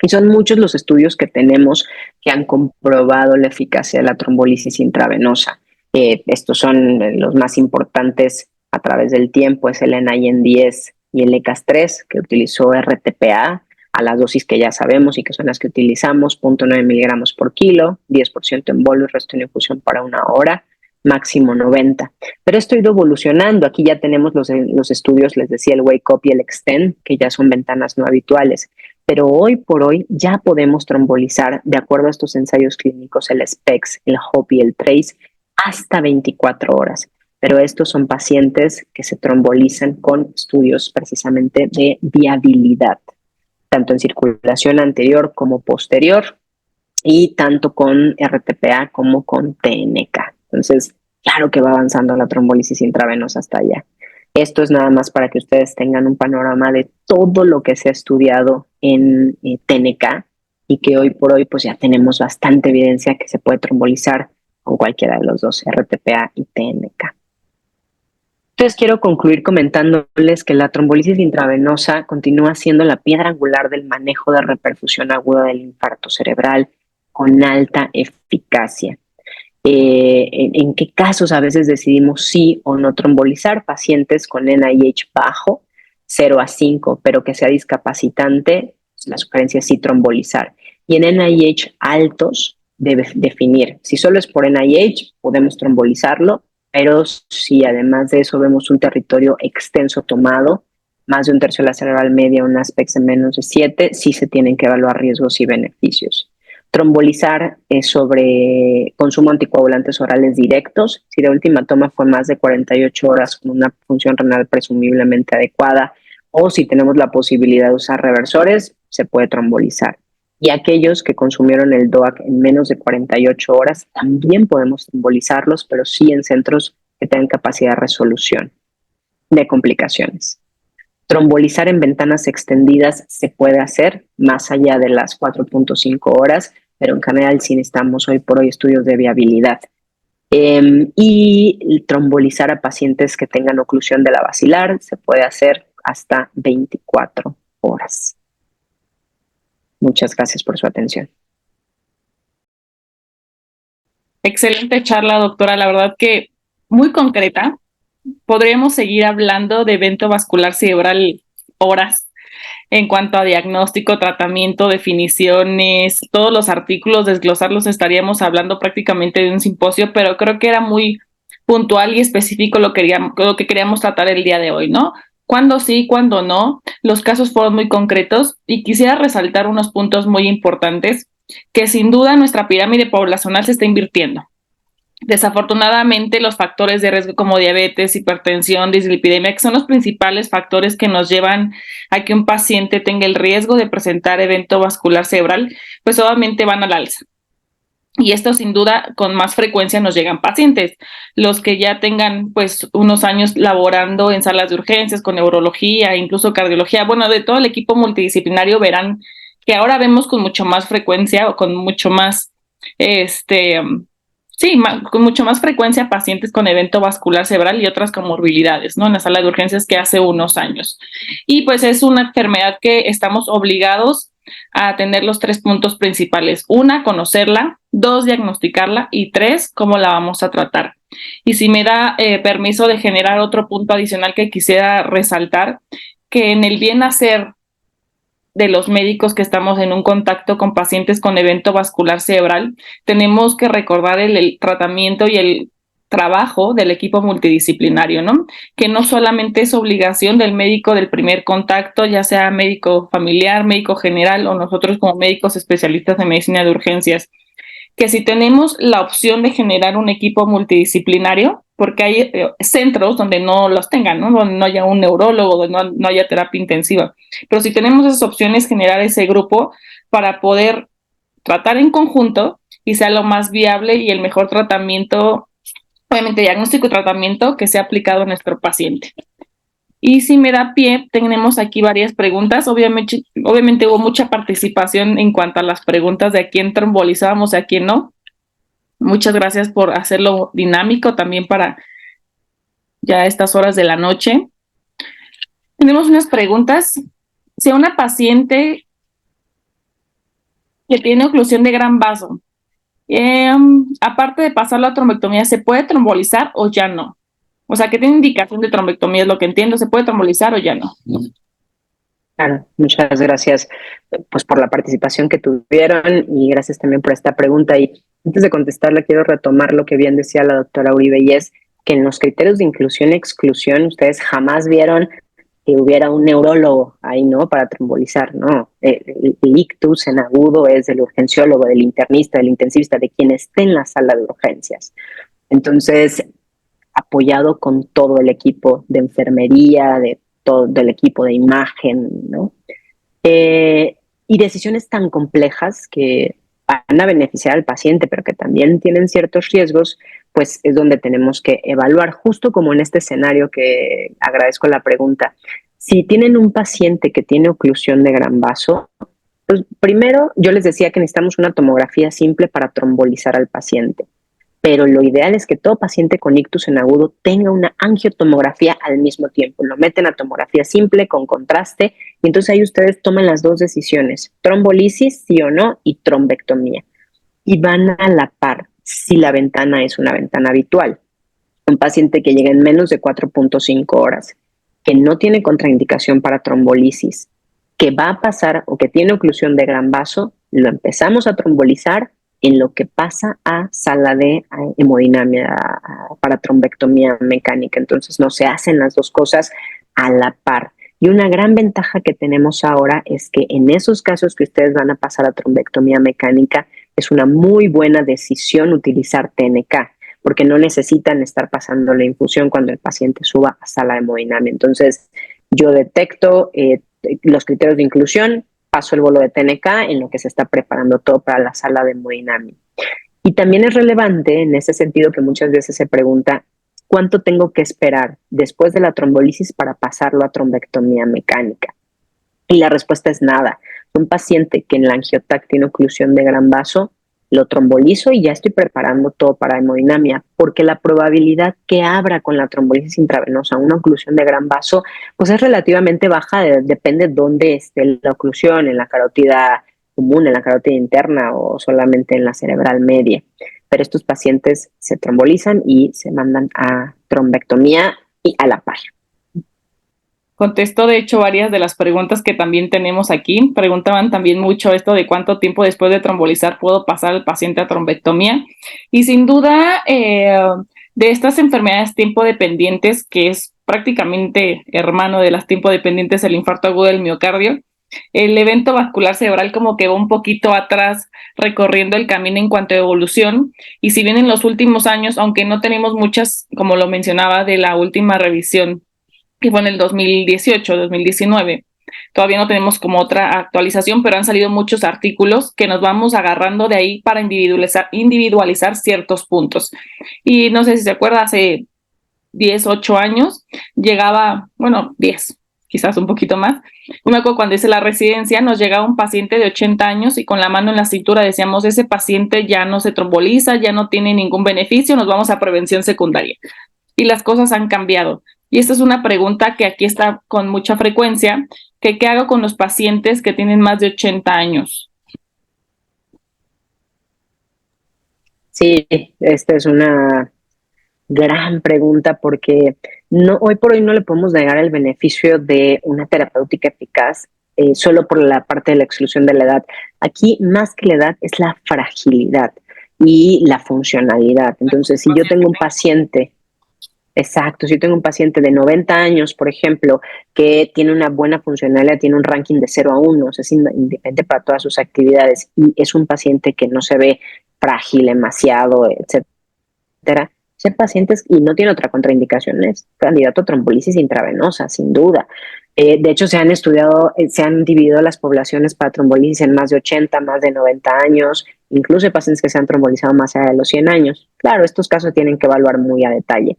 Y son muchos los estudios que tenemos que han comprobado la eficacia de la trombólisis intravenosa. Estos son los más importantes a través del tiempo, es el NIN-10 y el ECAS-3, que utilizó RTPA a las dosis que ya sabemos y que son las que utilizamos, 0.9 miligramos por kilo, 10% en bolo y resto en infusión para 1 hora, máximo 90. Pero esto ha ido evolucionando. Aquí ya tenemos los estudios, les decía, el Wake Up y el Extend, que ya son ventanas no habituales. Pero hoy por hoy ya podemos trombolizar, de acuerdo a estos ensayos clínicos, el SPECS, el HOPE y el TRACE, hasta 24 horas. Pero estos son pacientes que se trombolizan con estudios precisamente de viabilidad, tanto en circulación anterior como posterior, y tanto con RTPA como con TNK. Entonces, claro que va avanzando la trombólisis intravenosa hasta allá. Esto es nada más para que ustedes tengan un panorama de todo lo que se ha estudiado en TNK, y que hoy por hoy pues ya tenemos bastante evidencia que se puede trombolizar con cualquiera de los dos, RTPA y TNK. Entonces quiero concluir comentándoles que la trombolisis intravenosa continúa siendo la piedra angular del manejo de reperfusión aguda del infarto cerebral con alta eficacia. ¿En qué casos a veces decidimos sí o no trombolizar? Pacientes con NIH bajo, 0 a 5, pero que sea discapacitante, la sugerencia es sí trombolizar. Y en NIH altos, debe definir. Si solo es por NIH, podemos trombolizarlo, pero si además de eso vemos un territorio extenso tomado, más de un tercio de la cerebral media, un aspecto de menos de 7, sí se tienen que evaluar riesgos y beneficios. Trombolizar es sobre consumo de anticoagulantes orales directos. Si la última toma fue más de 48 horas con una función renal presumiblemente adecuada, o si tenemos la posibilidad de usar reversores, se puede trombolizar. Y aquellos que consumieron el DOAC en menos de 48 horas, también podemos trombolizarlos, pero sí en centros que tengan capacidad de resolución de complicaciones. Trombolizar en ventanas extendidas se puede hacer más allá de las 4.5 horas, pero en general sí necesitamos hoy por hoy estudios de viabilidad. Y trombolizar a pacientes que tengan oclusión de la basilar se puede hacer hasta 24 horas. Muchas gracias por su atención.
Excelente charla, doctora. La verdad que muy concreta. Podríamos seguir hablando de evento vascular cerebral horas en cuanto a diagnóstico, tratamiento, definiciones, todos los artículos, desglosarlos, estaríamos hablando prácticamente de un simposio, pero creo que era muy puntual y específico lo que queríamos tratar el día de hoy, ¿no? Cuándo sí, cuándo no. Los casos fueron muy concretos y quisiera resaltar unos puntos muy importantes que sin duda nuestra pirámide poblacional se está invirtiendo. Desafortunadamente, los factores de riesgo como diabetes, hipertensión, dislipidemia, que son los principales factores que nos llevan a que un paciente tenga el riesgo de presentar evento vascular cerebral, pues obviamente van al alza. Y esto sin duda con más frecuencia nos llegan pacientes, los que ya tengan pues unos años laborando en salas de urgencias con neurología, incluso cardiología, bueno, de todo el equipo multidisciplinario verán que ahora vemos con mucho más frecuencia o con mucho más con mucho más frecuencia pacientes con evento vascular cerebral y otras comorbilidades, ¿no? En la sala de urgencias que hace unos años. Y pues es una enfermedad que estamos obligados a tener los 3 puntos principales. 1, conocerla. 2, diagnosticarla. Y 3, cómo la vamos a tratar. Y si me da permiso de generar otro punto adicional que quisiera resaltar, que en el bien hacer de los médicos que estamos en un contacto con pacientes con evento vascular cerebral, tenemos que recordar el tratamiento y el trabajo del equipo multidisciplinario, ¿no? Que no solamente es obligación del médico del primer contacto, ya sea médico familiar, médico general o nosotros como médicos especialistas en medicina de urgencias, que si tenemos la opción de generar un equipo multidisciplinario, porque hay centros donde no los tengan, ¿no? Donde no haya un neurólogo, donde no haya terapia intensiva. Pero si tenemos esas opciones, generar ese grupo para poder tratar en conjunto y sea lo más viable y el mejor tratamiento, obviamente diagnóstico y tratamiento que sea aplicado a nuestro paciente. Y si me da pie, tenemos aquí varias preguntas. Obviamente hubo mucha participación en cuanto a las preguntas de a quién trombolizábamos y a quién no. Muchas gracias por hacerlo dinámico también para ya estas horas de la noche. Tenemos unas preguntas. Si a una paciente que tiene oclusión de gran vaso, aparte de pasar la trombectomía, ¿se puede trombolizar o ya no? O sea, que tiene indicación de trombectomía, es lo que entiendo. ¿Se puede trombolizar o ya no?
Claro, muchas gracias pues por la participación que tuvieron y gracias también por esta pregunta. Y antes de contestarla, quiero retomar lo que bien decía la doctora Uribe, y es que en los criterios de inclusión y exclusión ustedes jamás vieron que hubiera un neurólogo ahí, ¿no? Para trombolizar, ¿no? El ictus en agudo es del urgenciólogo, del internista, del intensivista, de quien esté en la sala de urgencias. Entonces, apoyado con todo el equipo de enfermería, de todo el equipo de imagen, ¿no? Y decisiones tan complejas que van a beneficiar al paciente, pero que también tienen ciertos riesgos, pues es donde tenemos que evaluar, justo como en este escenario que agradezco la pregunta. Si tienen un paciente que tiene oclusión de gran vaso, pues primero yo les decía que necesitamos una tomografía simple para trombolizar al paciente. Pero lo ideal es que todo paciente con ictus en agudo tenga una angiotomografía al mismo tiempo. Lo meten a tomografía simple con contraste y entonces ahí ustedes toman las 2 decisiones, trombolisis, sí o no, y trombectomía. Y van a la par si la ventana es una ventana habitual. Un paciente que llega en menos de 4.5 horas que no tiene contraindicación para trombolisis, que va a pasar o que tiene oclusión de gran vaso, lo empezamos a trombolizar en lo que pasa a sala de hemodinamia, para trombectomía mecánica. Entonces no se hacen las dos cosas a la par. Y una gran ventaja que tenemos ahora es que en esos casos que ustedes van a pasar a trombectomía mecánica, es una muy buena decisión utilizar TNK, porque no necesitan estar pasando la infusión cuando el paciente suba a sala de hemodinamia. Entonces, yo detecto los criterios de inclusión, paso el bolo de TNK en lo que se está preparando todo para la sala de hemodinamia. Y también es relevante en ese sentido que muchas veces se pregunta, ¿cuánto tengo que esperar después de la trombolisis para pasarlo a trombectomía mecánica? Y la respuesta es nada. Un paciente que en la angiotac tiene oclusión de gran vaso, lo trombolizo y ya estoy preparando todo para hemodinamia, porque la probabilidad que abra con la trombolisis intravenosa una oclusión de gran vaso, pues es relativamente baja, depende de dónde esté la oclusión, en la carótida común, en la carótida interna o solamente en la cerebral media. Pero estos pacientes se trombolizan y se mandan a trombectomía y a la par.
Contestó, de hecho, varias de las preguntas que también tenemos aquí. Preguntaban también mucho esto de cuánto tiempo después de trombolizar puedo pasar al paciente a trombectomía. Y sin duda, de estas enfermedades tiempo dependientes, que es prácticamente hermano de las tiempo dependientes el infarto agudo del miocardio, el evento vascular cerebral como que va un poquito atrás recorriendo el camino en cuanto a evolución. Y si bien en los últimos años, aunque no tenemos muchas, como lo mencionaba, de la última revisión, que fue en el 2018, 2019. Todavía no tenemos como otra actualización, pero han salido muchos artículos que nos vamos agarrando de ahí para individualizar ciertos puntos. Y no sé si se acuerda, hace 10, 8 años, llegaba, 10, quizás un poquito más. Me acuerdo cuando hice la residencia, nos llegaba un paciente de 80 años y con la mano en la cintura decíamos, ese paciente ya no se tromboliza, ya no tiene ningún beneficio, nos vamos a prevención secundaria. Y las cosas han cambiado. Y esta es una pregunta que aquí está con mucha frecuencia, que ¿qué hago con los pacientes que tienen más de 80 años?
Sí, esta es una gran pregunta porque hoy por hoy no le podemos negar el beneficio de una terapéutica eficaz solo por la parte de la exclusión de la edad. Aquí, más que la edad, es la fragilidad y la funcionalidad. Entonces, si yo tengo un paciente... Exacto, si yo tengo un paciente de 90 años, por ejemplo, que tiene una buena funcionalidad, tiene un ranking de 0 a 1, es independiente para todas sus actividades y es un paciente que no se ve frágil, demasiado, etcétera, ese paciente y no tiene otra contraindicación, es candidato a trombolisis intravenosa, sin duda. De hecho, se han dividido las poblaciones para trombolisis en más de 80, más de 90 años, incluso hay pacientes que se han trombolizado más allá de los 100 años. Claro, estos casos tienen que evaluar muy a detalle,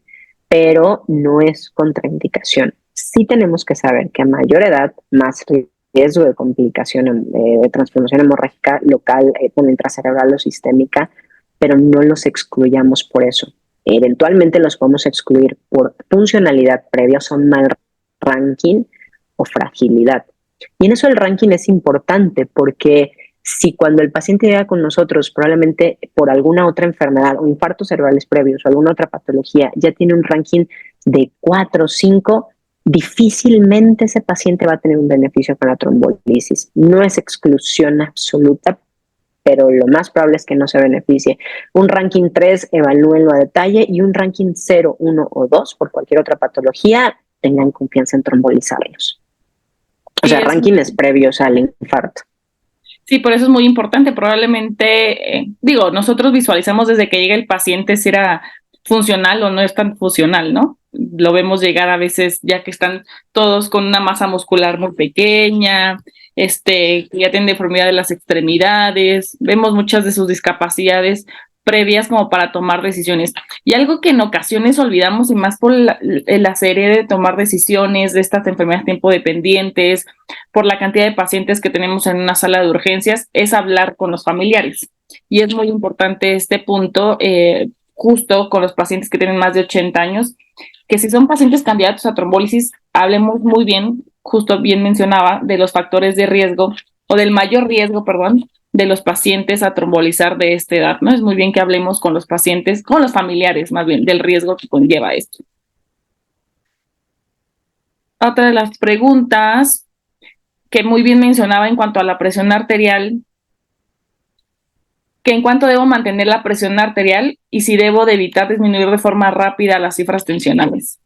pero no es contraindicación. Sí tenemos que saber que a mayor edad, más riesgo de complicación de transformación hemorrágica local, intracerebral o sistémica, pero no los excluyamos por eso. Eventualmente los podemos excluir por funcionalidad previa, son mal ranking o fragilidad. Y en eso el ranking es importante porque si cuando el paciente llega con nosotros probablemente por alguna otra enfermedad o infartos cerebrales previos o alguna otra patología ya tiene un ranking de 4 o 5, difícilmente ese paciente va a tener un beneficio con la trombolisis. No es exclusión absoluta, pero lo más probable es que no se beneficie. Un ranking 3, evalúenlo a detalle, y un ranking 0, 1 o 2 por cualquier otra patología, tengan confianza en trombolizarlos. O sea, rankings previos al infarto.
Sí, por eso es muy importante. Probablemente, nosotros visualizamos desde que llega el paciente si era funcional o no es tan funcional, ¿no? Lo vemos llegar a veces ya que están todos con una masa muscular muy pequeña, ya tienen deformidad de las extremidades, vemos muchas de sus discapacidades previas como para tomar decisiones. Y algo que en ocasiones olvidamos, y más por la serie de tomar decisiones de estas enfermedades tiempo dependientes, por la cantidad de pacientes que tenemos en una sala de urgencias, es hablar con los familiares. Y es muy importante este punto, justo con los pacientes que tienen más de 80 años, que si son pacientes candidatos a trombólisis, hablemos muy bien, justo bien mencionaba, de los factores de riesgo, o del mayor riesgo, de los pacientes a trombolizar de esta edad, ¿no? Es muy bien que hablemos con los pacientes, con los familiares más bien, del riesgo que conlleva esto. otra de las preguntas que muy bien mencionaba en cuanto a la presión arterial, que en cuánto debo mantener la presión arterial y si debo de evitar disminuir de forma rápida las cifras tensionales.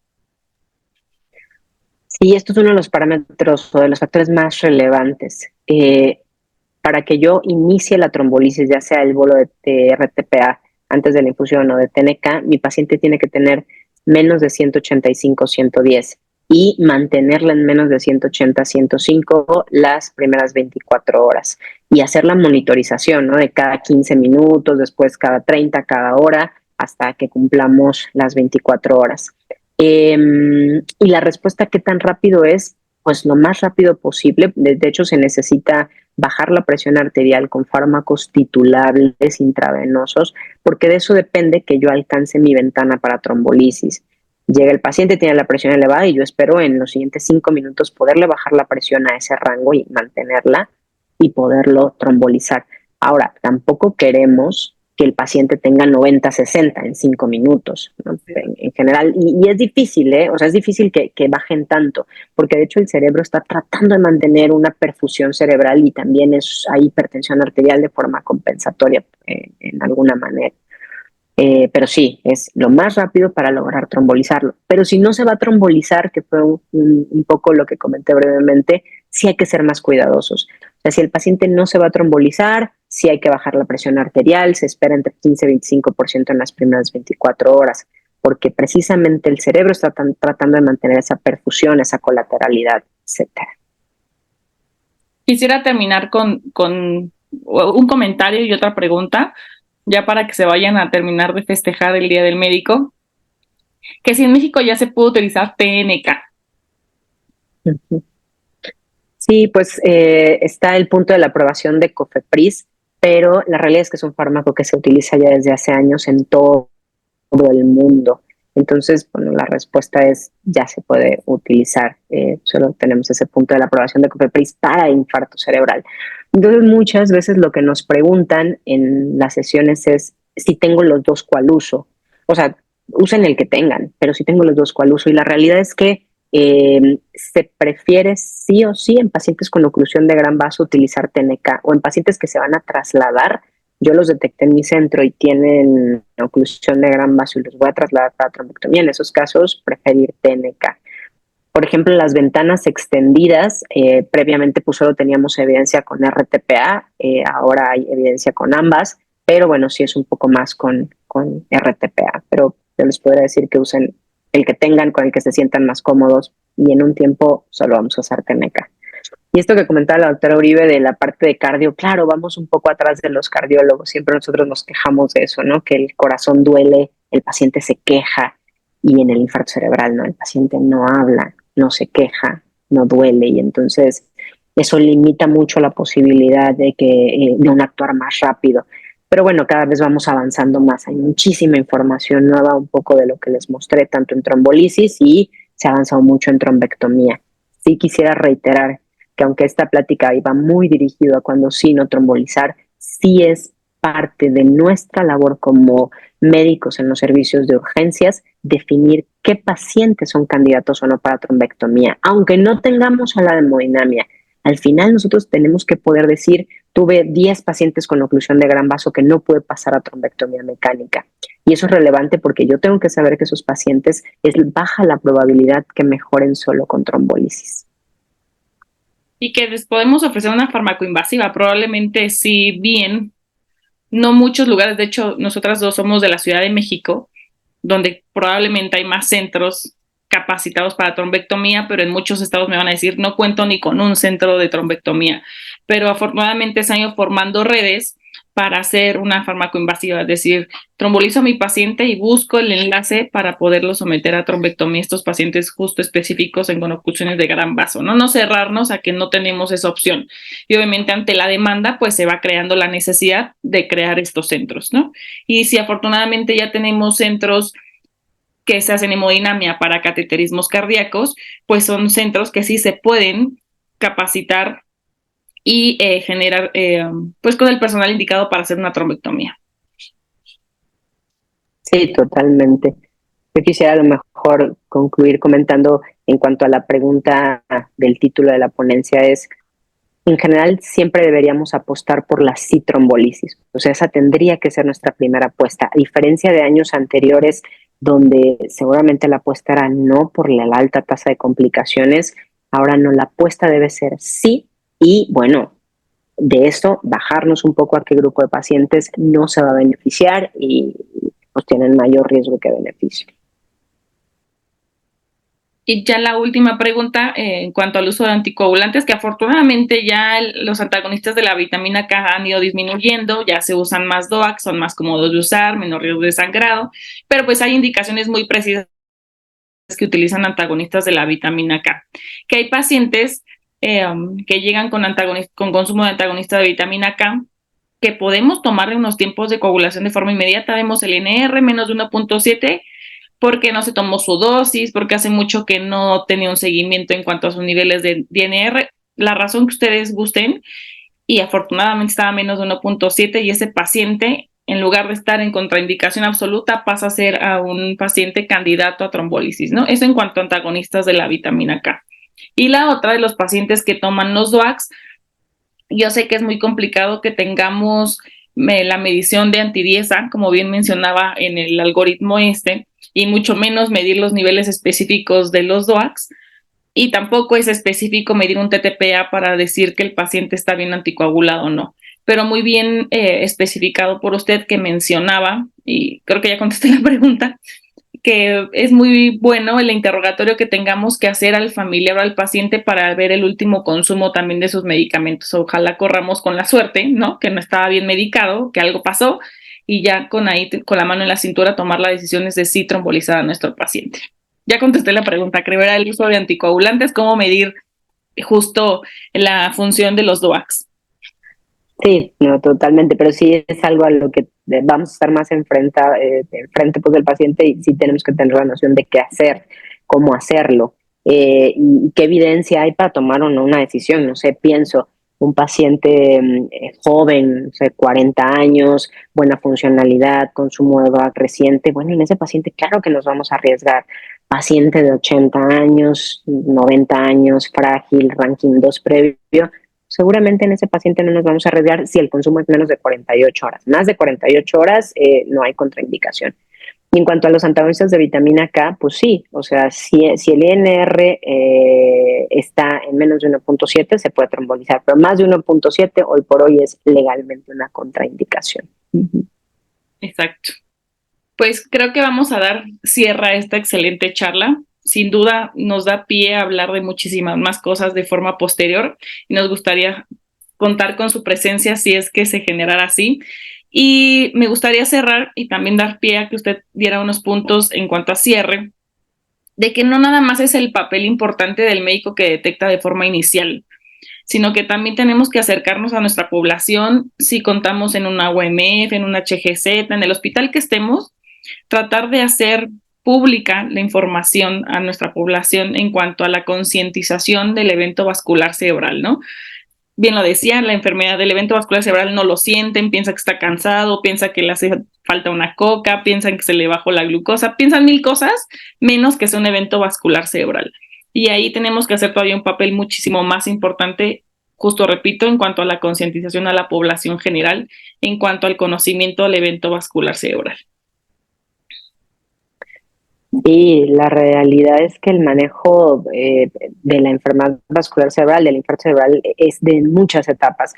Sí, esto es uno de los parámetros o de los factores más relevantes. Para que yo inicie la trombolisis, ya sea el bolo de RTPA antes de la infusión o de TNK, mi paciente tiene que tener menos de 185, 110 y mantenerla en menos de 180, 105 las primeras 24 horas y hacer la monitorización, ¿no? De cada 15 minutos, después cada 30, cada hora, hasta que cumplamos las 24 horas. Y la respuesta, ¿qué tan rápido es? Pues lo más rápido posible. De hecho, se necesita bajar la presión arterial con fármacos titulables intravenosos, porque de eso depende que yo alcance mi ventana para trombolisis. Llega el paciente, tiene la presión elevada y yo espero en los siguientes 5 minutos poderle bajar la presión a ese rango y mantenerla y poderlo trombolizar. Ahora, tampoco queremos que el paciente tenga 90-60 en 5 minutos, ¿no? En general, y es difícil, o sea, es difícil que bajen tanto, porque de hecho el cerebro está tratando de mantener una perfusión cerebral y también hay hipertensión arterial de forma compensatoria en alguna manera. Pero sí, es lo más rápido para lograr trombolizarlo. Pero si no se va a trombolizar, que fue un poco lo que comenté brevemente, sí hay que ser más cuidadosos. O sea, si el paciente no se va a trombolizar, sí hay que bajar la presión arterial, se espera entre 15 y 25% en las primeras 24 horas, porque precisamente el cerebro está tratando de mantener esa perfusión, esa colateralidad, etcétera.
Quisiera terminar con un comentario y otra pregunta, ya para que se vayan a terminar de festejar el Día del Médico, que si en México ya se puede utilizar TNK.
Sí, pues está el punto de la aprobación de COFEPRIS, pero la realidad es que es un fármaco que se utiliza ya desde hace años en todo el mundo. Entonces, bueno, la respuesta es ya se puede utilizar. Solo tenemos ese punto de la aprobación de COFEPRIS para infarto cerebral. Entonces, muchas veces lo que nos preguntan en las sesiones es si tengo los dos, ¿cuál uso? O sea, usen el que tengan, pero si tengo los dos, ¿cuál uso? Y la realidad es que se prefiere sí o sí en pacientes con oclusión de gran vaso utilizar TNK o en pacientes que se van a trasladar. Yo los detecté en mi centro y tienen oclusión de gran vaso y los voy a trasladar para trombectomía. En esos casos, preferir TNK. Por ejemplo, las ventanas extendidas, previamente pues solo teníamos evidencia con RTPA, ahora hay evidencia con ambas, pero bueno, sí es un poco más con RTPA. Pero yo les podría decir que usen el que tengan, con el que se sientan más cómodos, y en un tiempo solo vamos a usar TNK. Y esto que comentaba la doctora Uribe de la parte de cardio, claro, vamos un poco atrás de los cardiólogos, siempre nosotros nos quejamos de eso, ¿no? Que el corazón duele, el paciente se queja, y en el infarto cerebral, ¿no? El paciente no habla, no se queja, no duele, y entonces eso limita mucho la posibilidad de un actuar más rápido. Pero bueno, cada vez vamos avanzando más. Hay muchísima información nueva, un poco de lo que les mostré, tanto en trombolisis y se ha avanzado mucho en trombectomía. Sí quisiera reiterar que aunque esta plática iba muy dirigida a cuando sí no trombolizar, sí es parte de nuestra labor como médicos en los servicios de urgencias definir qué pacientes son candidatos o no para trombectomía, aunque no tengamos a la hemodinamia. Al final nosotros tenemos que poder decir, tuve 10 pacientes con oclusión de gran vaso que no puede pasar a trombectomía mecánica. Y eso es relevante porque yo tengo que saber que esos pacientes es baja la probabilidad que mejoren solo con trombolisis.
Y que les podemos ofrecer una farmacoinvasiva, probablemente sí bien, no muchos lugares, de hecho nosotras dos somos de la Ciudad de México, donde probablemente hay más centros capacitados para trombectomía, pero en muchos estados me van a decir, no cuento ni con un centro de trombectomía, pero afortunadamente se han ido formando redes para hacer una farmacoinvasiva, es decir, trombolizo a mi paciente y busco el enlace para poderlo someter a trombectomía, estos pacientes justo específicos en con oclusiones de gran vaso, ¿no? No cerrarnos a que no tenemos esa opción. Y obviamente ante la demanda, pues se va creando la necesidad de crear estos centros, ¿no? Y si afortunadamente ya tenemos centros que se hacen hemodinamia para cateterismos cardíacos, pues son centros que sí se pueden capacitar y generar, pues con el personal indicado para hacer una trombectomía.
Sí, totalmente. Yo quisiera a lo mejor concluir comentando en cuanto a la pregunta del título de la ponencia es, en general siempre deberíamos apostar por la citrombolisis, o sea, esa tendría que ser nuestra primera apuesta, a diferencia de años anteriores donde seguramente la apuesta era no por la alta tasa de complicaciones, ahora no, la apuesta debe ser sí y bueno, de esto bajarnos un poco a qué grupo de pacientes no se va a beneficiar y pues tienen mayor riesgo que beneficio.
Y ya la última pregunta en cuanto al uso de anticoagulantes, que afortunadamente ya los antagonistas de la vitamina K han ido disminuyendo, ya se usan más DOAC, son más cómodos de usar, menor riesgo de sangrado, pero pues hay indicaciones muy precisas que utilizan antagonistas de la vitamina K, que hay pacientes que llegan con consumo de antagonistas de vitamina K, que podemos tomarle unos tiempos de coagulación de forma inmediata, vemos el NR menos de 1.7, porque no se tomó su dosis, porque hace mucho que no tenía un seguimiento en cuanto a sus niveles de DNR, la razón que ustedes gusten, y afortunadamente estaba menos de 1.7 y ese paciente, en lugar de estar en contraindicación absoluta, pasa a ser a un paciente candidato a trombólisis, ¿no? Eso en cuanto a antagonistas de la vitamina K. Y la otra de los pacientes que toman los DOACs, yo sé que es muy complicado que tengamos la medición de anti-10A, como bien mencionaba en el algoritmo y mucho menos medir los niveles específicos de los DOACs, y tampoco es específico medir un TTPA para decir que el paciente está bien anticoagulado o no, pero muy bien especificado por usted que mencionaba, y creo que ya contesté la pregunta, que es muy bueno el interrogatorio que tengamos que hacer al familiar o al paciente para ver el último consumo también de sus medicamentos. Ojalá corramos con la suerte, ¿no? Que no estaba bien medicado, que algo pasó, y ya con la mano en la cintura tomar la decisión de sí trombolizar a nuestro paciente. Ya contesté la pregunta, creo era el uso de anticoagulantes, cómo medir justo la función de los DOACs.
Sí, no, totalmente, pero sí es algo a lo que vamos a estar más enfrente pues, del paciente y sí tenemos que tener la noción de qué hacer, cómo hacerlo y qué evidencia hay para tomar o no una decisión. No sé, pienso, un paciente joven, no sé, 40 años, buena funcionalidad, consumo de DOAC reciente, bueno, en ese paciente claro que nos vamos a arriesgar. Paciente de 80 años, 90 años, frágil, ranking 2 previo, seguramente en ese paciente no nos vamos a arriesgar si el consumo es menos de 48 horas. Más de 48 horas no hay contraindicación. Y en cuanto a los antagonistas de vitamina K, pues sí, o sea, si el INR está en menos de 1.7 se puede trombolizar, pero más de 1.7 hoy por hoy es legalmente una contraindicación.
Exacto. Pues creo que vamos a dar cierre a esta excelente charla. Sin duda nos da pie a hablar de muchísimas más cosas de forma posterior y nos gustaría contar con su presencia si es que se generara así. Y me gustaría cerrar y también dar pie a que usted diera unos puntos en cuanto a cierre, de que no nada más es el papel importante del médico que detecta de forma inicial, sino que también tenemos que acercarnos a nuestra población, si contamos en una UMF, en una HGZ, en el hospital que estemos, tratar de hacer pública la información a nuestra población en cuanto a la concientización del evento vascular cerebral, ¿no? Bien lo decía, la enfermedad del evento vascular cerebral no lo sienten, piensa que está cansado, piensa que le hace falta una coca, piensan que se le bajó la glucosa, piensan mil cosas, menos que sea un evento vascular cerebral. Y ahí tenemos que hacer todavía un papel muchísimo más importante, justo repito, en cuanto a la concientización a la población general, en cuanto al conocimiento del evento vascular cerebral.
Sí, la realidad es que el manejo de la enfermedad vascular cerebral, del infarto cerebral, es de muchas etapas.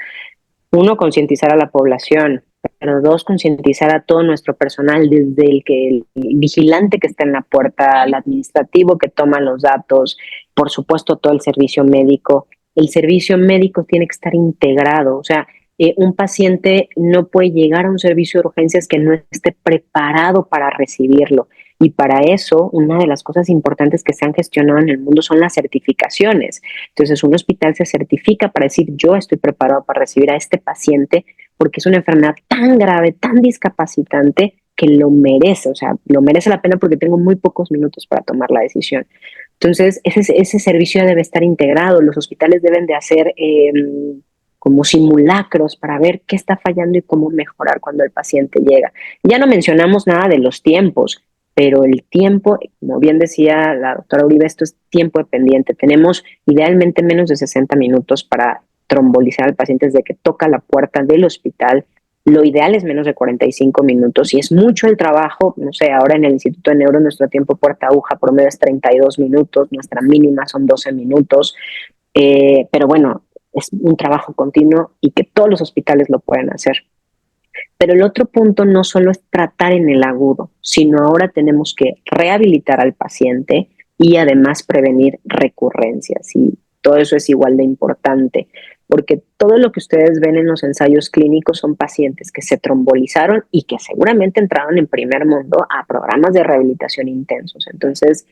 Uno, concientizar a la población, pero dos, concientizar a todo nuestro personal, desde el vigilante que está en la puerta, el administrativo que toma los datos, por supuesto todo el servicio médico. El servicio médico tiene que estar integrado, o sea, un paciente no puede llegar a un servicio de urgencias que no esté preparado para recibirlo. Y para eso, una de las cosas importantes que se han gestionado en el mundo son las certificaciones. Entonces, un hospital se certifica para decir, yo estoy preparado para recibir a este paciente porque es una enfermedad tan grave, tan discapacitante, que lo merece. O sea, lo merece la pena porque tengo muy pocos minutos para tomar la decisión. Entonces, ese servicio debe estar integrado. Los hospitales deben de hacer como simulacros para ver qué está fallando y cómo mejorar cuando el paciente llega. Ya no mencionamos nada de los tiempos, pero el tiempo, como bien decía la doctora Uribe, esto es tiempo dependiente. Tenemos idealmente menos de 60 minutos para trombolizar al paciente desde que toca la puerta del hospital. Lo ideal es menos de 45 minutos y es mucho el trabajo. No sé, ahora en el Instituto de Neuro nuestro tiempo puerta aguja promedio es 32 minutos, nuestra mínima son 12 minutos, pero bueno, es un trabajo continuo y que todos los hospitales lo pueden hacer. Pero el otro punto no solo es tratar en el agudo, sino ahora tenemos que rehabilitar al paciente y además prevenir recurrencias. Y todo eso es igual de importante, porque todo lo que ustedes ven en los ensayos clínicos son pacientes que se trombolizaron y que seguramente entraron en primer mundo a programas de rehabilitación intensos. Entonces,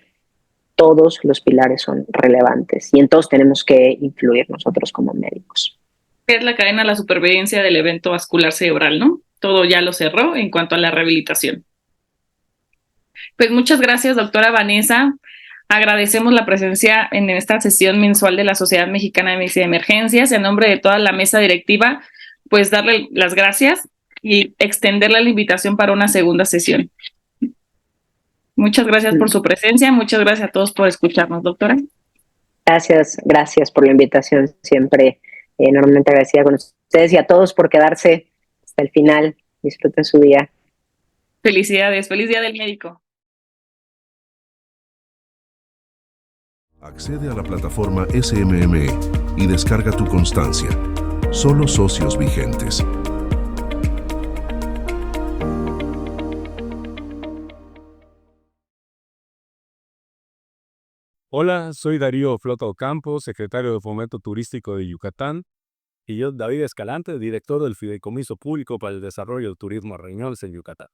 todos los pilares son relevantes y en todos tenemos que influir nosotros como médicos.
Es la cadena de la supervivencia del evento vascular cerebral, ¿no? Todo ya lo cerró en cuanto a la rehabilitación. Pues muchas gracias, doctora Vanessa. Agradecemos la presencia en esta sesión mensual de la Sociedad Mexicana de Medicina de Emergencias. En nombre de toda la mesa directiva, pues darle las gracias y extenderle la invitación para una segunda sesión. Muchas gracias por su presencia. Muchas gracias a todos por escucharnos, doctora.
Gracias por la invitación. Siempre enormemente agradecida con ustedes y a todos por quedarse hasta el final. Disfruten su día.
Felicidades. Feliz Día del Médico.
Accede a la plataforma SMME y descarga tu constancia. Solo socios vigentes.
Hola, soy Darío Flota Ocampo, secretario de Fomento Turístico de Yucatán, y yo, David Escalante, director del Fideicomiso Público para el Desarrollo del Turismo a Reñoles en Yucatán.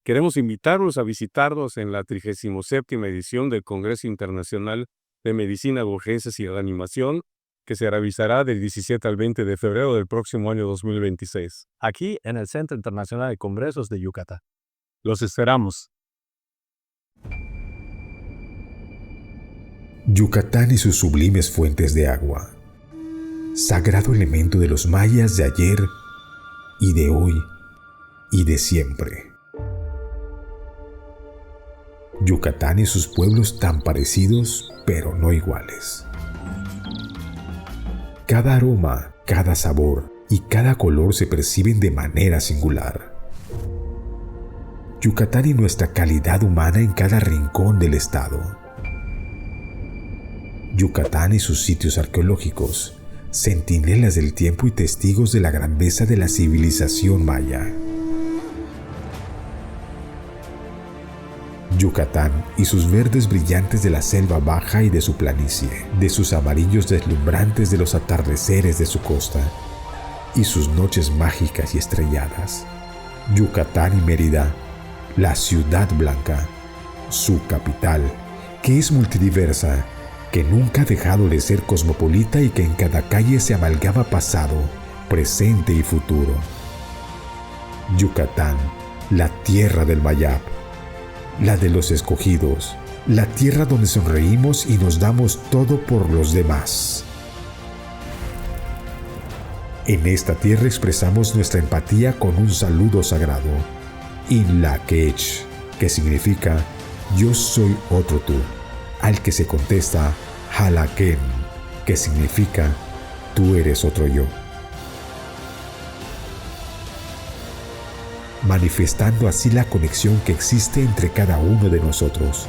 Queremos invitarlos a visitarnos en la 37ª edición del Congreso Internacional de Medicina de Urgencias y Reanimación, que se realizará del 17 al 20 de febrero del próximo año 2026, aquí en el Centro Internacional de Congresos de Yucatán. Los esperamos.
Yucatán y sus sublimes fuentes de agua, sagrado elemento de los mayas de ayer y de hoy y de siempre. Yucatán y sus pueblos tan parecidos, pero no iguales. Cada aroma, cada sabor y cada color se perciben de manera singular. Yucatán y nuestra calidad humana en cada rincón del estado. Yucatán y sus sitios arqueológicos, centinelas del tiempo y testigos de la grandeza de la civilización maya. Yucatán y sus verdes brillantes de la selva baja y de su planicie, de sus amarillos deslumbrantes de los atardeceres de su costa y sus noches mágicas y estrelladas. Yucatán y Mérida, la ciudad blanca, su capital, que es multidiversa, que nunca ha dejado de ser cosmopolita y que en cada calle se amalgama pasado, presente y futuro. Yucatán, la tierra del Mayab, la de los escogidos, la tierra donde sonreímos y nos damos todo por los demás. En esta tierra expresamos nuestra empatía con un saludo sagrado, Inlaquech, que significa yo soy otro tú, al que se contesta Halaken, que significa tú eres otro yo. Manifestando así la conexión que existe entre cada uno de nosotros.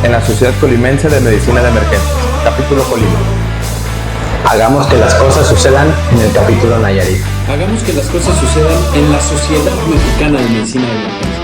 en la Sociedad Colimense de Medicina de Emergencias, capítulo Colima.
Hagamos que las cosas sucedan en el capítulo Nayarit.
Hagamos que las cosas sucedan en la Sociedad Mexicana de Medicina de Emergencias.